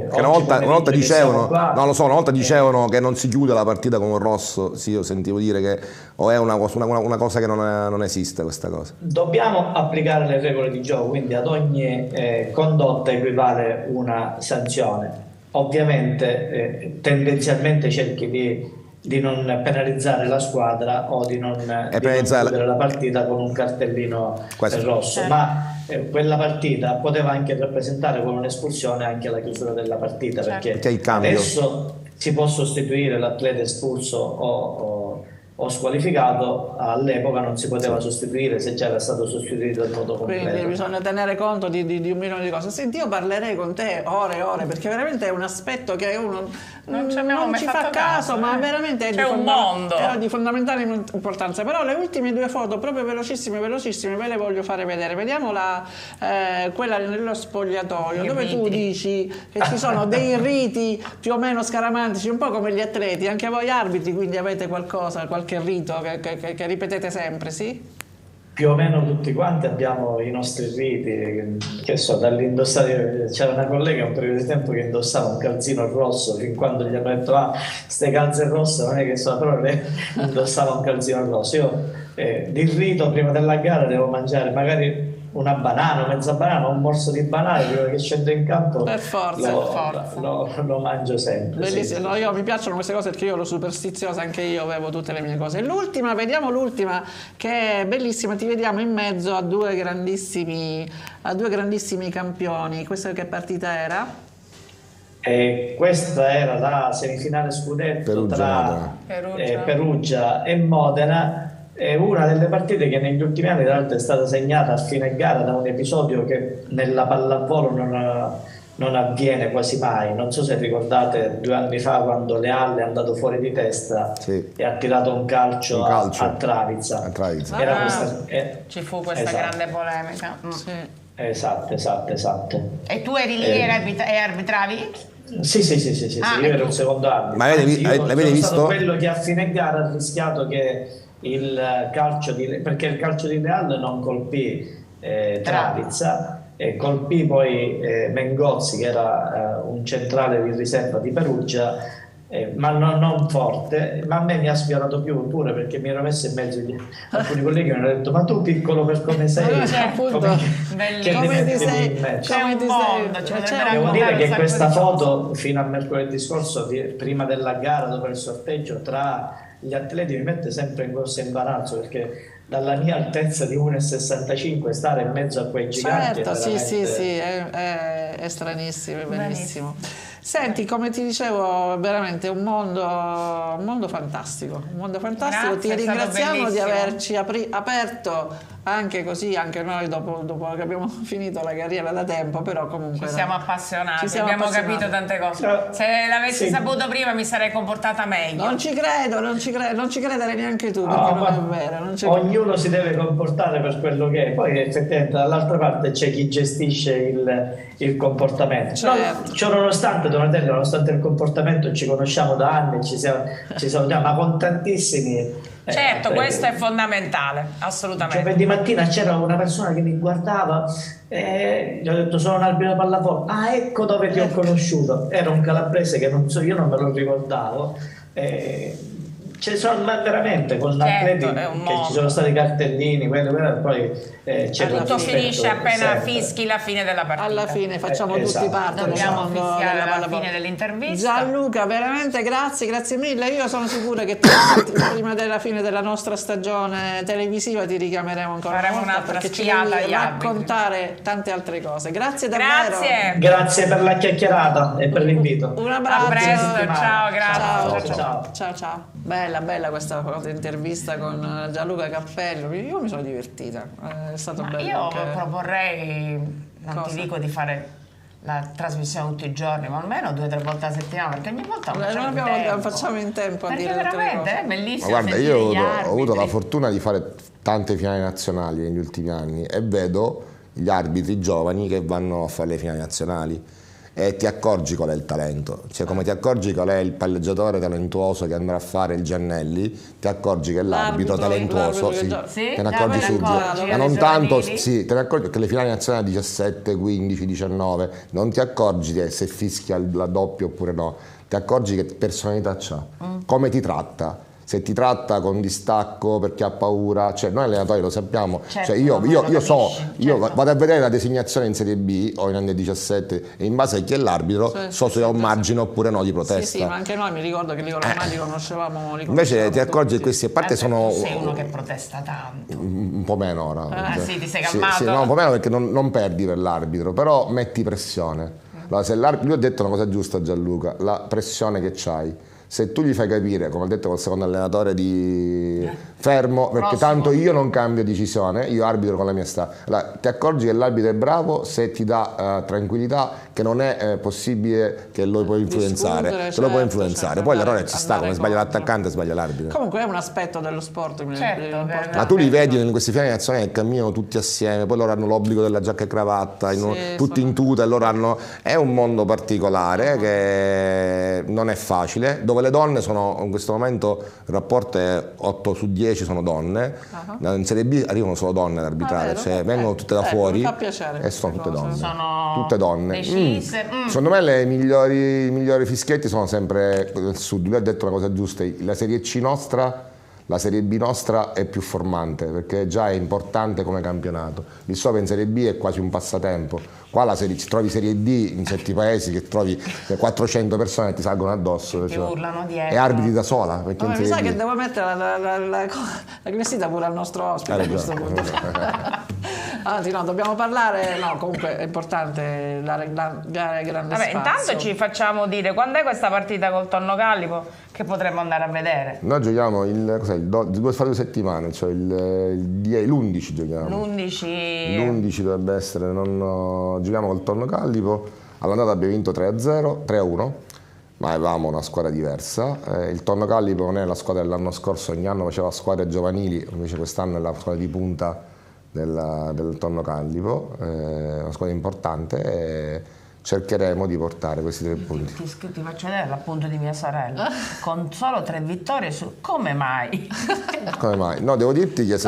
una volta dicevano, non lo so, una volta dicevano che non si chiude la partita con un rosso. Sì, io sentivo dire che è una cosa che non esiste, questa cosa. Dobbiamo applicare le regole di gioco, quindi ad ogni condotta equivale una sanzione. Ovviamente tendenzialmente cerchi di non penalizzare la squadra o di non chiudere la partita con un cartellino rosso, ma quella partita poteva anche rappresentare con un'espulsione anche la chiusura della partita, perché adesso si può sostituire l'atleta espulso o squalificato, all'epoca non si poteva sostituire se già era stato sostituito in modo completo. Quindi bisogna tenere conto di un milione di cose. Senti, io parlerei con te ore e ore, perché veramente è un aspetto che uno non ci fa caso, ma veramente è un mondo di fondamentale importanza. Però le ultime 2 foto, proprio velocissime, ve le voglio fare vedere. Vediamo quella nello spogliatoio, dove tu dici che ci sono dei riti più o meno scaramantici, un po' come gli atleti. Anche voi arbitri quindi avete qualche rito che ripetete sempre, sì? Più o meno tutti quanti abbiamo i nostri riti, che so, dall'indossare. C'era una collega un periodo di tempo che indossava un calzino rosso, fin quando gli hanno detto ste calze rosse non è che so, però lei indossava un calzino rosso. Io di rito prima della gara devo mangiare magari una banana, mezza banana, un morso di banana prima che scendo in campo. Per forza, lo mangio sempre. Bellissimo. Sì. No, io mi piacciono queste cose perché io ero superstiziosa, anche io avevo tutte le mie cose. L'ultima, vediamo l'ultima, che è bellissima. Ti vediamo in mezzo a due grandissimi campioni. Questa che partita era? Questa era la semifinale scudetto tra Perugia e Modena. È una delle partite che negli ultimi anni tra l'altro è stata segnata a fine gara da un episodio che nella pallavolo non avviene quasi mai. Non so se ricordate 2 anni fa quando Leale è andato fuori di testa e ha tirato un calcio a Travizza. Ci fu questa grande polemica. Sì. Esatto. E tu eri lì e arbitravi? Sì, io ero il secondo arbitro. Ma l'avete visto? Stato quello che a fine gara ha rischiato che perché il calcio di Leal non colpì Travizza, colpì poi Mengozzi, che era un centrale di riserva di Perugia, ma non forte, ma a me mi ha sfiorato pure perché mi ero messo in mezzo alcuni colleghi mi hanno detto: ma tu piccolo per come sei, come ti sei? Devo dire che questa foto fino a mercoledì scorso, prima della gara, dopo il sorteggio tra gli atleti, mi mette sempre in grosso imbarazzo, perché dalla mia altezza di 1,65 stare in mezzo a quei giganti. Certo, sì, veramente... è stranissimo, è bellissimo. Senti, come ti dicevo, veramente un mondo fantastico, un mondo fantastico. Grazie, Ti è stato ringraziamo di bellissimo. averci aperto anche così, anche noi dopo che abbiamo finito la carriera da tempo, però comunque Ci siamo appassionati, ci siamo abbiamo appassionati. capito tante cose. Però- Se l'avessi sì. saputo prima mi sarei comportata meglio. Non ci credo, non ci credere neanche tu, perché No, non ma è vero. Non ci ognuno si deve comportare per quello che è, poi effettivamente dall'altra parte c'è chi gestisce il comportamento. Certo. Ciò nonostante, Donatello, nonostante il comportamento ci conosciamo da anni, ci salutiamo, ma con tantissimi. Certo, questo è fondamentale, assolutamente. Giovedì mattina c'era una persona che mi guardava e gli ho detto sono un arbitro pallavolo. Ah, ecco dove ti ho conosciuto. Era un calabrese che non so, io non me lo ricordavo. Ci sono veramente con atleti è un che mondo. ci sono stati cartellini, poi c'è Tutto finisce appena fischi la fine della partita. Alla fine facciamo tutti Esatto. parte del Dobbiamo mondo fischiare della la pallavolo. fine dell'intervista. Gianluca, veramente grazie mille. Io sono sicura che prima della fine della nostra stagione televisiva ti richiameremo ancora Faremo una volta un'altra perché ci schiata devi agli arbitri. raccontare tante altre cose. Grazie davvero. Grazie. Grazie per la chiacchierata e per l'invito. Un abbraccio. A presto, settimana. ciao, grazie. Ciao. Bella questa intervista con Gianluca Cappello. Io mi sono divertita. È stato bello. Io anche- proporrei, non Cosa? ti dico di fare la trasmissione tutti i giorni, ma almeno 2 o 3 volte a settimana, perché ogni volta non facciamo in tempo a perché dire tutte le veramente cose. è bellissimo. Ma guarda, sentire io gli ho avuto la arbitri. fortuna di fare tante finali nazionali negli ultimi anni e vedo gli arbitri giovani che vanno a fare le finali nazionali e ti accorgi qual è il talento, cioè come ti accorgi qual è il palleggiatore talentuoso che andrà a fare il Giannelli, ti accorgi che l'arbitro talentuoso, l'arbitro che Sì, te ne accorgi te ne subito, accorgi, ma alle non tanto, giovanili. sì, te ne accorgi che le finali nazionali 17, 15, 19, non ti accorgi se fischia la doppia oppure no, ti accorgi che personalità c'ha, come ti tratta. Se ti tratta con distacco perché ha paura, cioè noi allenatori lo sappiamo, Certo, cioè io lo so, capisci, io certo. vado a vedere la designazione in Serie B o in Under 17 e in base a chi è l'arbitro so se ho un margine oppure no di protesta. Sì, ma anche noi mi ricordo che lì ormai li conoscevamo. Invece ti accorgi che questi a parte sono Tu sei uno che protesta tanto. un po' meno ora. Sì, ti sei calmato. Sì, no, un po' meno perché non perdi per l'arbitro, però metti pressione. Allora, se lui ha detto una cosa giusta, Gianluca, la pressione che c'hai. Se tu gli fai capire, come ho detto col secondo allenatore, di fermo, perché tanto io non cambio decisione, io arbitro con la mia allora, ti accorgi che l'arbitro è bravo se ti dà tranquillità, che non è possibile che lo puoi influenzare, te lo puoi influenzare. Poi l'errore ci sta, come sbaglia l'attaccante sbaglia l'arbitro. Comunque è un aspetto dello sport importante. Ma tu li vedi in questi finali nazionali che camminano tutti assieme, poi loro hanno l'obbligo della giacca e cravatta, tutti in tuta, e loro hanno... È un mondo particolare che non è facile, dove le donne sono, in questo momento il rapporto è 8 su 10 sono donne, in Serie B arrivano solo donne ad arbitrare, cioè vengono tutte da fuori mi fa piacere e sono tutte donne. Sono Tutte donne. decise. Secondo me i migliori fischietti sono sempre del sud. Lui ha detto una cosa giusta, la Serie C nostra, la Serie B nostra è più formante perché già è importante come campionato. Lì sopra in Serie B è quasi un passatempo. Qua trovi Serie D in certi paesi che trovi 400 persone che ti salgono addosso. Ti urlano dietro. E arbitri da sola. Perché in Mi Serie sa B... che devo mettere la classifica pure al nostro ospite a questo punto. Anzi no, dobbiamo parlare, no, comunque è importante dare grande Vabbè, spazio. intanto ci facciamo dire quando è questa partita col Tonno Callipo che potremmo andare a vedere. Noi giochiamo due settimane, cioè l'11 giochiamo. L'11 dovrebbe essere, giochiamo col Tonno Callipo, all'andata abbiamo vinto 3-1, ma avevamo una squadra diversa. Il Tonno Callipo non è la squadra dell'anno scorso, ogni anno faceva squadre giovanili, invece quest'anno è la squadra di punta del Tonno Callipo, una squadra importante e cercheremo di portare questi 3 punti. Ti faccio vedere l'appunto di mia sorella con solo 3 vittorie come mai? Come mai? No, devo dirti che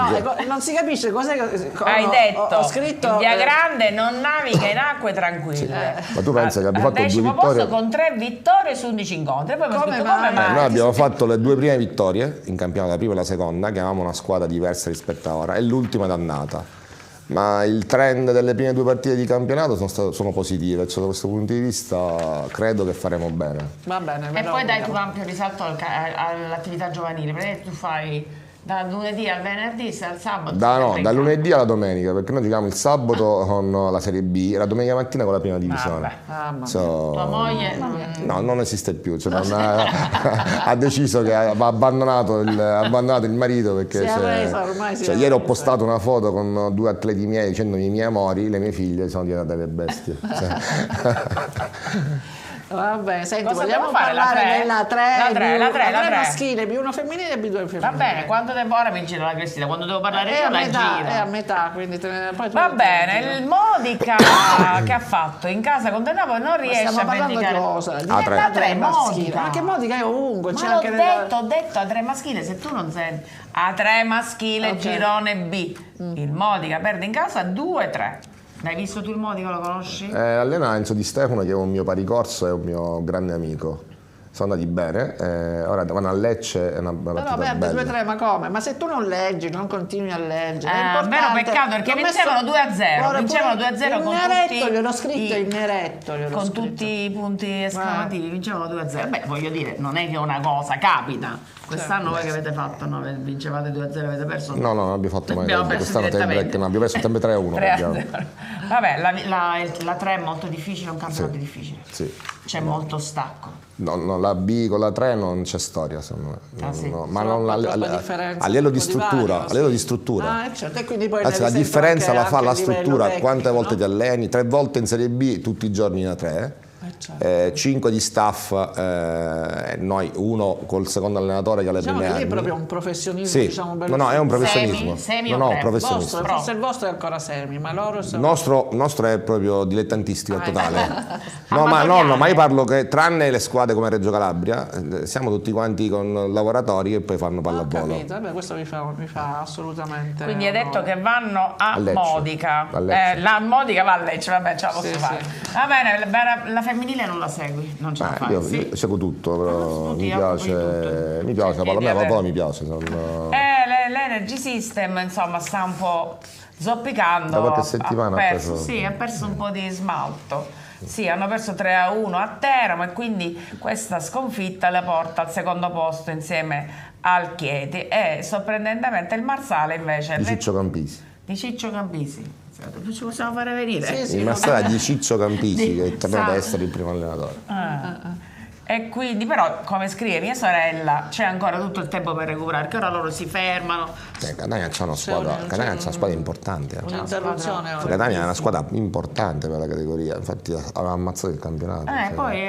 non si capisce cos'è che Hai detto ho scritto il Via Grande non naviga in acque tranquille. Ma tu pensa che abbiamo fatto 2 vittorie? Posto con 3 vittorie su 11 incontri. Poi mi ha scritto come mai? Noi abbiamo fatto le 2 prime vittorie in campionato, la prima e la seconda, che avevamo una squadra diversa rispetto a ora, e l'ultima d'annata. Ma il trend delle prime 2 partite di campionato sono positive, cioè da questo punto di vista credo che faremo bene. Va bene. E poi dai tu ampio risalto all'attività giovanile, perché tu fai Dal lunedì al venerdì, al sabato? Dal lunedì alla domenica, perché noi giochiamo il sabato con la Serie B e la domenica mattina con la prima divisione. Tua moglie? No, non esiste più, cioè ha deciso che ha abbandonato il marito perché cioè, ieri ho postato una foto con 2 atleti miei dicendomi i miei amori, le mie figlie sono diventate delle bestie. Va bene, senti, Cosa vogliamo dobbiamo fare? parlare della 3 La 3 maschile, B1 femminile e B2 femminile. Va bene, quando devo, ora mi gira la Cristina, quando devo parlare io la gira. È a metà, quindi poi tu Va bene, il Modica che ha fatto in casa con De Napoli non riesce a vendicare. A 3 Modica. Ma che Modica è ovunque. Ma l'ho detto a 3 maschile, se tu non senti. A 3 maschile, girone B. Il Modica perde in casa 2-3. L'hai visto tu il Modica, lo conosci? Allena Enzo Di Stefano, che è un mio paricorso e un mio grande amico. Sono andati bene, ora vanno a Lecce, è una partita bella. 2-3, ma come? Ma se tu non leggi, non continui a leggere. È vero, peccato, perché vincevano 2-0. Vincevano 2-0 con tutti. Gliel'ho scritto in neretto. Con tutti i punti esclamativi, vincevano 2-0. Beh, voglio dire, non è che una cosa capita. Quest'anno voi che avete fatto? No, vincevate 2-0, avete perso? No, non abbiamo fatto mai. Quest'anno abbiamo perso sempre 3-1. Vabbè, la 3 è molto difficile, è un campionato difficile. Sì. C'è molto stacco. No, la B con la 3 non c'è storia, secondo me. Sì. Ma non a livello di struttura. A livello di struttura. Certo. E quindi poi la differenza la fa la struttura. Tecnico, quante volte ti alleni? 3 volte in Serie B tutti i giorni in A3. 5 di staff, noi 1 col secondo allenatore che ha le prime armi. È proprio un professionismo, sì. diciamo, bello. No, è un professionismo. Semi professionismo. Forse il vostro è ancora semi, ma loro sono... Il nostro è proprio dilettantistico totale. Ma io parlo che tranne le squadre come Reggio Calabria, siamo tutti quanti con lavoratori che poi fanno pallavolo. Vabbè, questo mi fa assolutamente. Quindi hai detto che vanno a Lecce. Modica. La Modica va a Lecce, vabbè, ce la posso fare. Va bene, la femminile non la segui, non ce la fai. Io seguo tutto, però mi piace la pallavolo mi piace. L'Energy System, insomma, sta un po' zoppicando. Da qualche settimana ha perso un po' di smalto. Sì, hanno perso 3-1 a Teramo e quindi questa sconfitta le porta al secondo posto insieme al Chieti e sorprendentemente il Marsale invece di Ciccio Campisi. Ci possiamo fare venire? Il Marsala di Ciccio Campisi che torna ad essere il primo allenatore. E quindi però, come scrive mia sorella, c'è ancora tutto il tempo per recuperare, che ora loro si fermano. Catania c'ha una squadra importante. Un'interruzione ora. Catania è una squadra importante per la categoria, infatti aveva ammazzato il campionato. Poi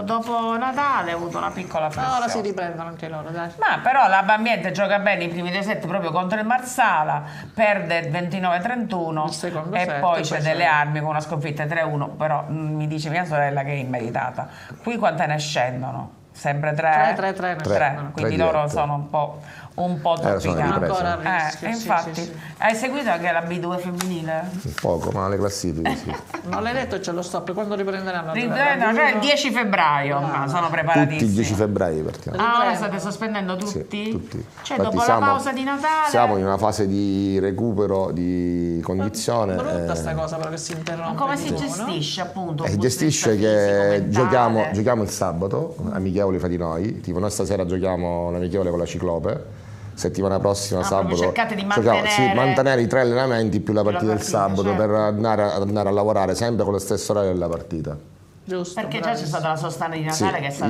dopo Natale ha avuto una piccola pressione. Ora si riprendono anche loro, dai. Ma però la Bambiente gioca bene i primi 2 set proprio contro il Marsala, perde 29-31 e poi c'è delle armi con una sconfitta 3-1, però mi dice mia sorella che è immeritata. Qui quante ne scendono? Sempre 3? Quindi loro sono un po' zoppicati. Infatti, hai seguito anche la B2 femminile? Poco, ma le classifiche sì. Non l'hai detto, c'è lo stop, quando riprenderanno? Il 10 febbraio, sono preparatissimi. Tutti il 10 febbraio partiamo. Ora state sospendendo tutti? Sì, tutti. Cioè dopo la pausa di Natale? Siamo in una fase di recupero, di condizione. È brutta sta cosa però che si interrompe. Ma come si gestisce appunto? Gestisce che giochiamo il sabato, amichevoli fra di noi, tipo noi stasera giochiamo un amichevole con la Ciclope. Settimana prossima sabato cercate di mantenere i 3 allenamenti più la partita del sabato, certo, per andare a lavorare sempre con lo stesso orario della partita. Giusto, perché già c'è stata la sostanza di Natale che è stata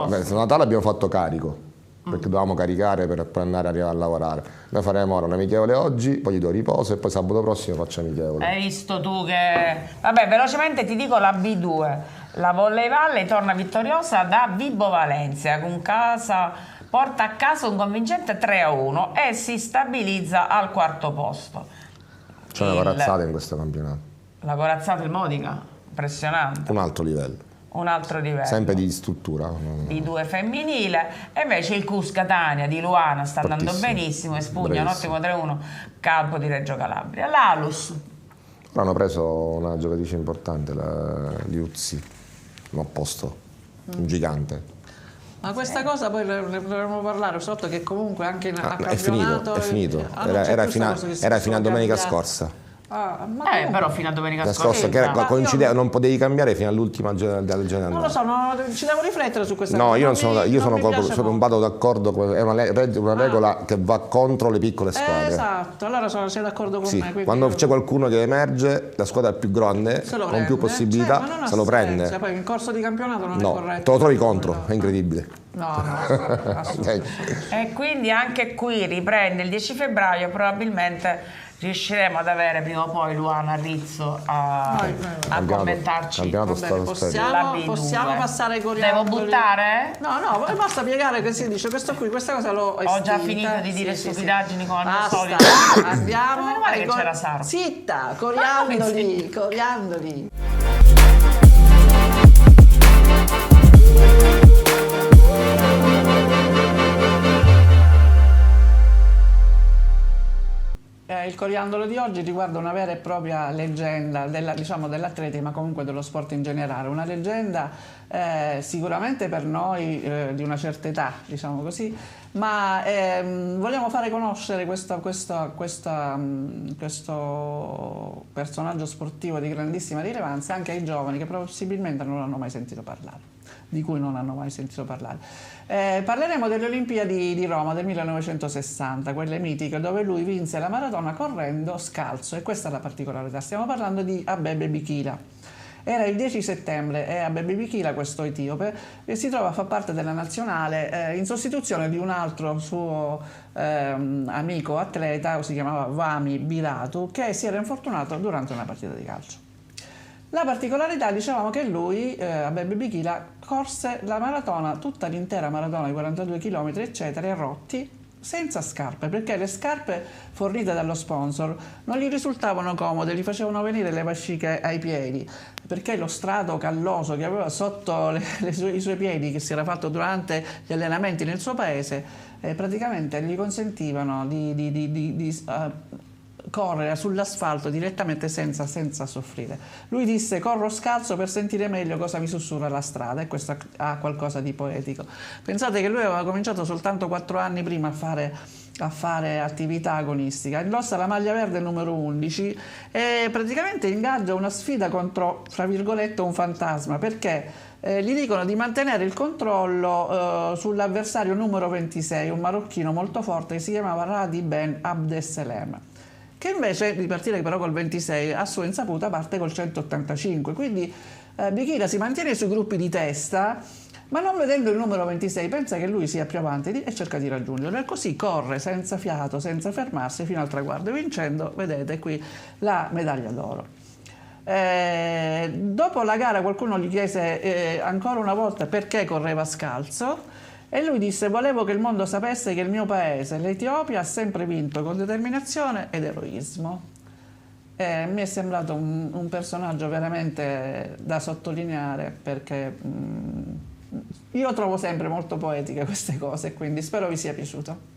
bella Natale abbiamo fatto carico perché dovevamo caricare per andare a lavorare. Noi faremo ora un amichevole oggi, poi gli do riposo e poi sabato prossimo faccio amichevole. Hai visto tu che... Vabbè, velocemente ti dico la B2. La Volley Valley torna vittoriosa da Vibo Valencia con casa... Porta a casa un convincente 3-1 e si stabilizza al 4° posto. C'è una corazzata in questo campionato. La corazzata il Modica, impressionante. Un altro livello. Sempre di struttura. B2 femminile. E invece il CUS Catania di Luana sta andando benissimo, espugna un ottimo 3-1, campo di Reggio Calabria. L'Alus. Hanno preso una giocatrice importante, la Liuzzi, un opposto, un gigante. Ma questa cosa poi ne dovremmo parlare, sotto che comunque anche a campionato... È finito. Era fino a domenica scorsa. Però fino a domenica La scorsa, che coincideva, non potevi cambiare fino all'ultima giornata. Non lo so, ci devo riflettere su questa No, cosa. io non vado d'accordo, è una regola che va contro le piccole squadre. Esatto, allora sei d'accordo con Sì, me. quando c'è qualcuno che emerge, la squadra più grande, con più possibilità, ma non ha se lo prende. senso. Poi in corso di campionato non è No, corretto. te lo trovi contro, è incredibile. No, assolutamente. E quindi anche qui riprende il 10 febbraio, probabilmente riusciremo ad avere prima o poi Luana Rizzo a commentarci. Possiamo passare ai coriandoli. Devo buttare? No, basta piegare che si dice questa cosa l'ho estinta. Ho già finito di dire stupidaggini come al solito. Andiamo. Meno male che c'era Sara. Zitta, coriandoli. Il coriandolo di oggi riguarda una vera e propria leggenda dell'atletica, ma comunque dello sport in generale. Una leggenda sicuramente per noi di una certa età, diciamo così, ma vogliamo fare conoscere questo personaggio sportivo di grandissima rilevanza anche ai giovani che possibilmente non hanno mai sentito parlare. Di cui non hanno mai sentito parlare. Parleremo delle Olimpiadi di Roma del 1960, quelle mitiche, dove lui vinse la maratona correndo scalzo, e questa è la particolarità. Stiamo parlando di Abebe Bikila. Era il 10 settembre e Abebe Bikila, questo etiope, si trova a far parte della nazionale in sostituzione di un altro suo amico atleta, si chiamava Vami Biratu, che si era infortunato durante una partita di calcio. La particolarità, dicevamo, che lui, Abebe Bikila, corse la maratona, tutta l'intera maratona di 42 km, eccetera, a rotti, senza scarpe, perché le scarpe fornite dallo sponsor non gli risultavano comode, gli facevano venire le fasciche ai piedi, perché lo strato calloso che aveva sotto i suoi piedi, che si era fatto durante gli allenamenti nel suo paese, praticamente gli consentivano di correre sull'asfalto direttamente senza soffrire. Lui disse: corro scalzo per sentire meglio cosa mi sussurra la strada, e questo ha qualcosa di poetico. Pensate che lui aveva cominciato soltanto 4 anni prima a fare attività agonistica, indossa la maglia verde numero 11 e praticamente ingaggia una sfida contro, fra virgolette, un fantasma, perché gli dicono di mantenere il controllo sull'avversario numero 26, un marocchino molto forte che si chiamava Radi Ben Abdeselem, che invece di partire però col 26 a sua insaputa parte col 185. Quindi Bikila si mantiene sui gruppi di testa, ma non vedendo il numero 26 pensa che lui sia più avanti e cerca di raggiungerlo, e così corre senza fiato, senza fermarsi fino al traguardo, vincendo, vedete qui, la medaglia d'oro. Dopo la gara qualcuno gli chiese ancora una volta perché correva scalzo, e lui disse: volevo che il mondo sapesse che il mio paese, l'Etiopia, ha sempre vinto con determinazione ed eroismo. Mi è sembrato un personaggio veramente da sottolineare, perché io trovo sempre molto poetiche queste cose, quindi spero vi sia piaciuto.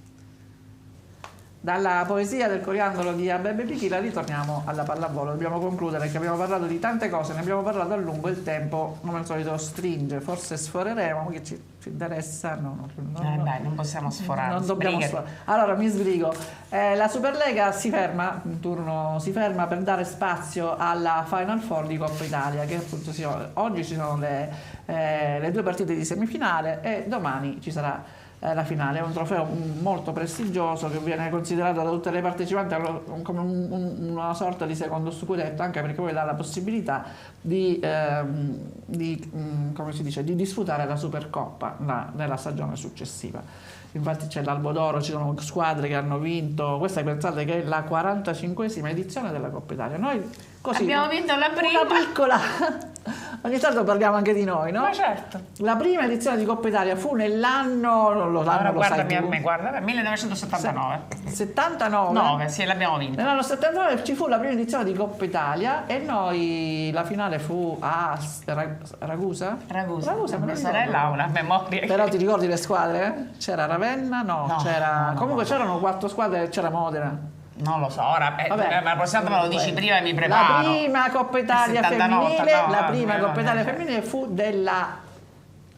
Dalla poesia del coriandolo di Abebe Bikila ritorniamo alla pallavolo. Dobbiamo concludere, perché abbiamo parlato di tante cose, ne abbiamo parlato a lungo, il tempo come al solito stringe, forse sforeremo, che ci interessa. Dai, non possiamo sforare. Non dobbiamo sforare. Allora mi sbrigo. La Superlega si ferma, un turno si ferma per dare spazio alla Final Four di Coppa Italia, che appunto oggi ci sono le 2 partite di semifinale e domani ci sarà la finale. È un trofeo molto prestigioso che viene considerato da tutte le partecipanti come una sorta di secondo scudetto, anche perché poi dà la possibilità di disputare la Supercoppa nella stagione successiva. Infatti c'è l'Albo d'Oro, ci sono squadre che hanno vinto, questa pensate che è la 45esima edizione della Coppa Italia. Noi così abbiamo vinto la prima, una piccola ogni tanto parliamo anche di noi, no? Ma certo. La prima edizione di Coppa Italia fu nell'anno, allora guardami a me, guarda, 1979. 79? Sì, l'abbiamo vinta. Nell'anno 79 ci fu la prima edizione di Coppa Italia e noi, la finale fu a Ragusa? Ragusa, mia sorella ha una memoria. Però ti ricordi le squadre? C'era Ravenna? No, c'era... Comunque c'erano 4 squadre e c'era Modena. Non lo so, ora ma la prossima volta me lo dici prima e mi preparo. La prima Coppa Italia femminile, Coppa Italia femminile fu della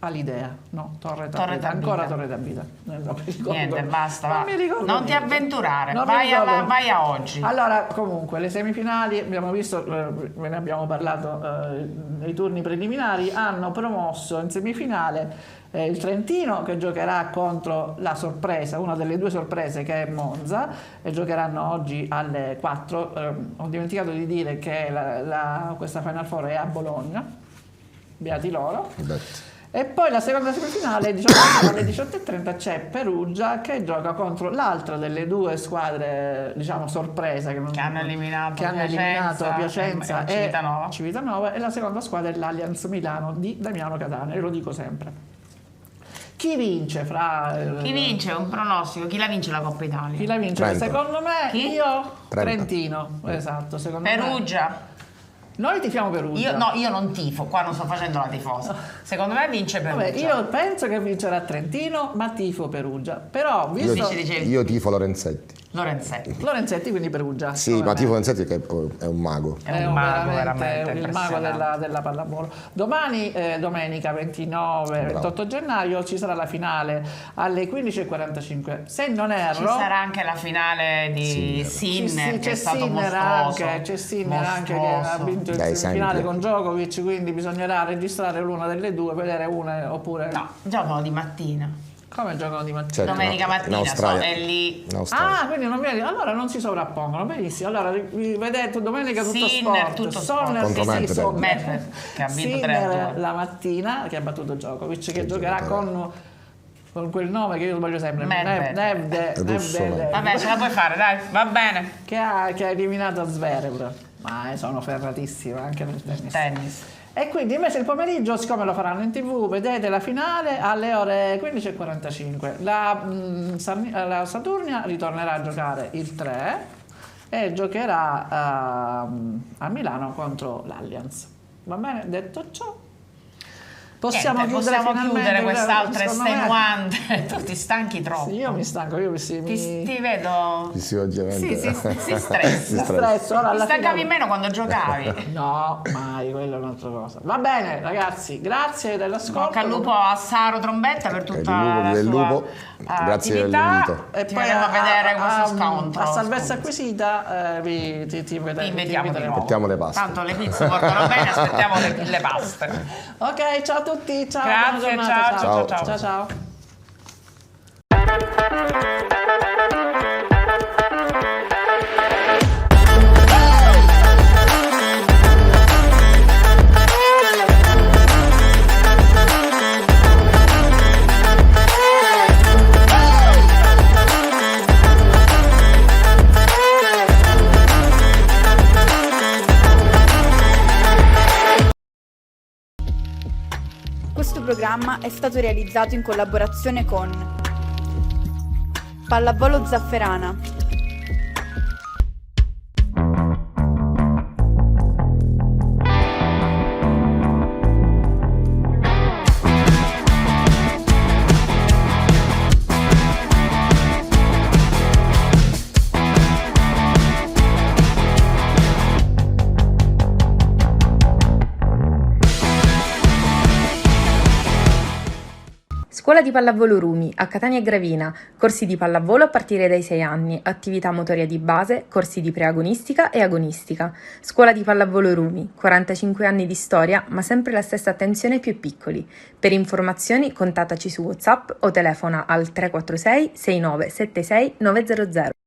all'idea, no, Torre Torre Tabita, Tabita. ancora Torre Tabita. Non mi ricordo. Niente, basta. Non mi ricordo Non ti niente. avventurare, Non mi vai ricordo. vai a oggi. Allora, comunque, le semifinali, abbiamo visto, ve ne abbiamo parlato nei turni preliminari, hanno promosso in semifinale il Trentino, che giocherà contro la sorpresa, una delle due sorprese, che è Monza, e giocheranno oggi alle 4. Ho dimenticato di dire che questa Final Four è a Bologna, beati loro. E poi la seconda semifinale alle 18:30 c'è Perugia, che gioca contro l'altra delle due squadre, diciamo, sorpresa che hanno eliminato Piacenza e e Civitanova, e la seconda squadra è l'Allianz Milano di Damiano Catania, e lo dico sempre. Chi vince Chi vince? Un pronostico. Chi la vince la Coppa Italia? Chi la vince? Trento. Secondo me Chi? io Trento. Trentino, esatto, secondo me. Perugia. Noi tifiamo Perugia. Io non tifo, qua non sto facendo la tifosa. Secondo me vince Perugia. Vabbè, io penso che vincerà Trentino, ma tifo Perugia. Però visto Io tifo Lorenzetti. Lorenzetti, quindi Perugia. Sì, ma tifo Lorenzetti che è un mago. È un mago veramente il mago della pallavolo. Domani, domenica 29-28 gennaio, ci sarà la finale alle 15:45. Se non erro, ci sarà anche la finale di Sinner, che è stato mostruoso. C'è Sinner anche che ha vinto in semifinale con Djokovic, quindi bisognerà registrare l'una delle due, vedere una oppure no, giocano di mattina. Come giocano di mattina? Certo, domenica mattina è lì. Quindi non viene, allora non si sovrappongono, benissimo. Allora vedete domenica tutto Sinner, sport, tutto Sonner, contro Medvedev, che ha vinto 3-2 Sinner la mattina, che ha battuto Djokovic, che giocherà con quel nome che io sbaglio sempre, Vabbè, ce la puoi fare, dai, va bene. che ha eliminato Zverev, ma sono ferratissimi anche nel tennis. E quindi invece il pomeriggio, siccome lo faranno in TV, vedete la finale alle ore 15:45. La Saturnia ritornerà a giocare il 3 e giocherà a Milano contro l'Allianz. Va bene? Detto ciò, possiamo chiudere quest'altra estenuante. Tu ti stanchi troppo. Sì, io mi stanco, ti vedo. Sì, ovviamente. Si stressa. Ora Ti stancavi meno quando giocavi. No, mai, quella è un'altra cosa. Va bene, ragazzi, grazie dell'ascolto. Bocca al lupo a Saro Trombetta per tutta la sua lupo. Grazie attività. dell'invito. E poi a vedere questo scontro. A salvezza acquisita ti invitiamo di nuovo. Aspettiamo le paste. Tanto le pizze portano bene, aspettiamo le paste. Ok, ciao a tutti, ciao. Grazie, buona giornata, ciao. ciao. Questo programma è stato realizzato in collaborazione con Pallavolo Zafferana, Scuola di Pallavolo Rumi, a Catania e Gravina, corsi di pallavolo a partire dai 6 anni, attività motoria di base, corsi di preagonistica e agonistica. Scuola di Pallavolo Rumi, 45 anni di storia, ma sempre la stessa attenzione ai più piccoli. Per informazioni contattaci su WhatsApp o telefona al 346 6976 900.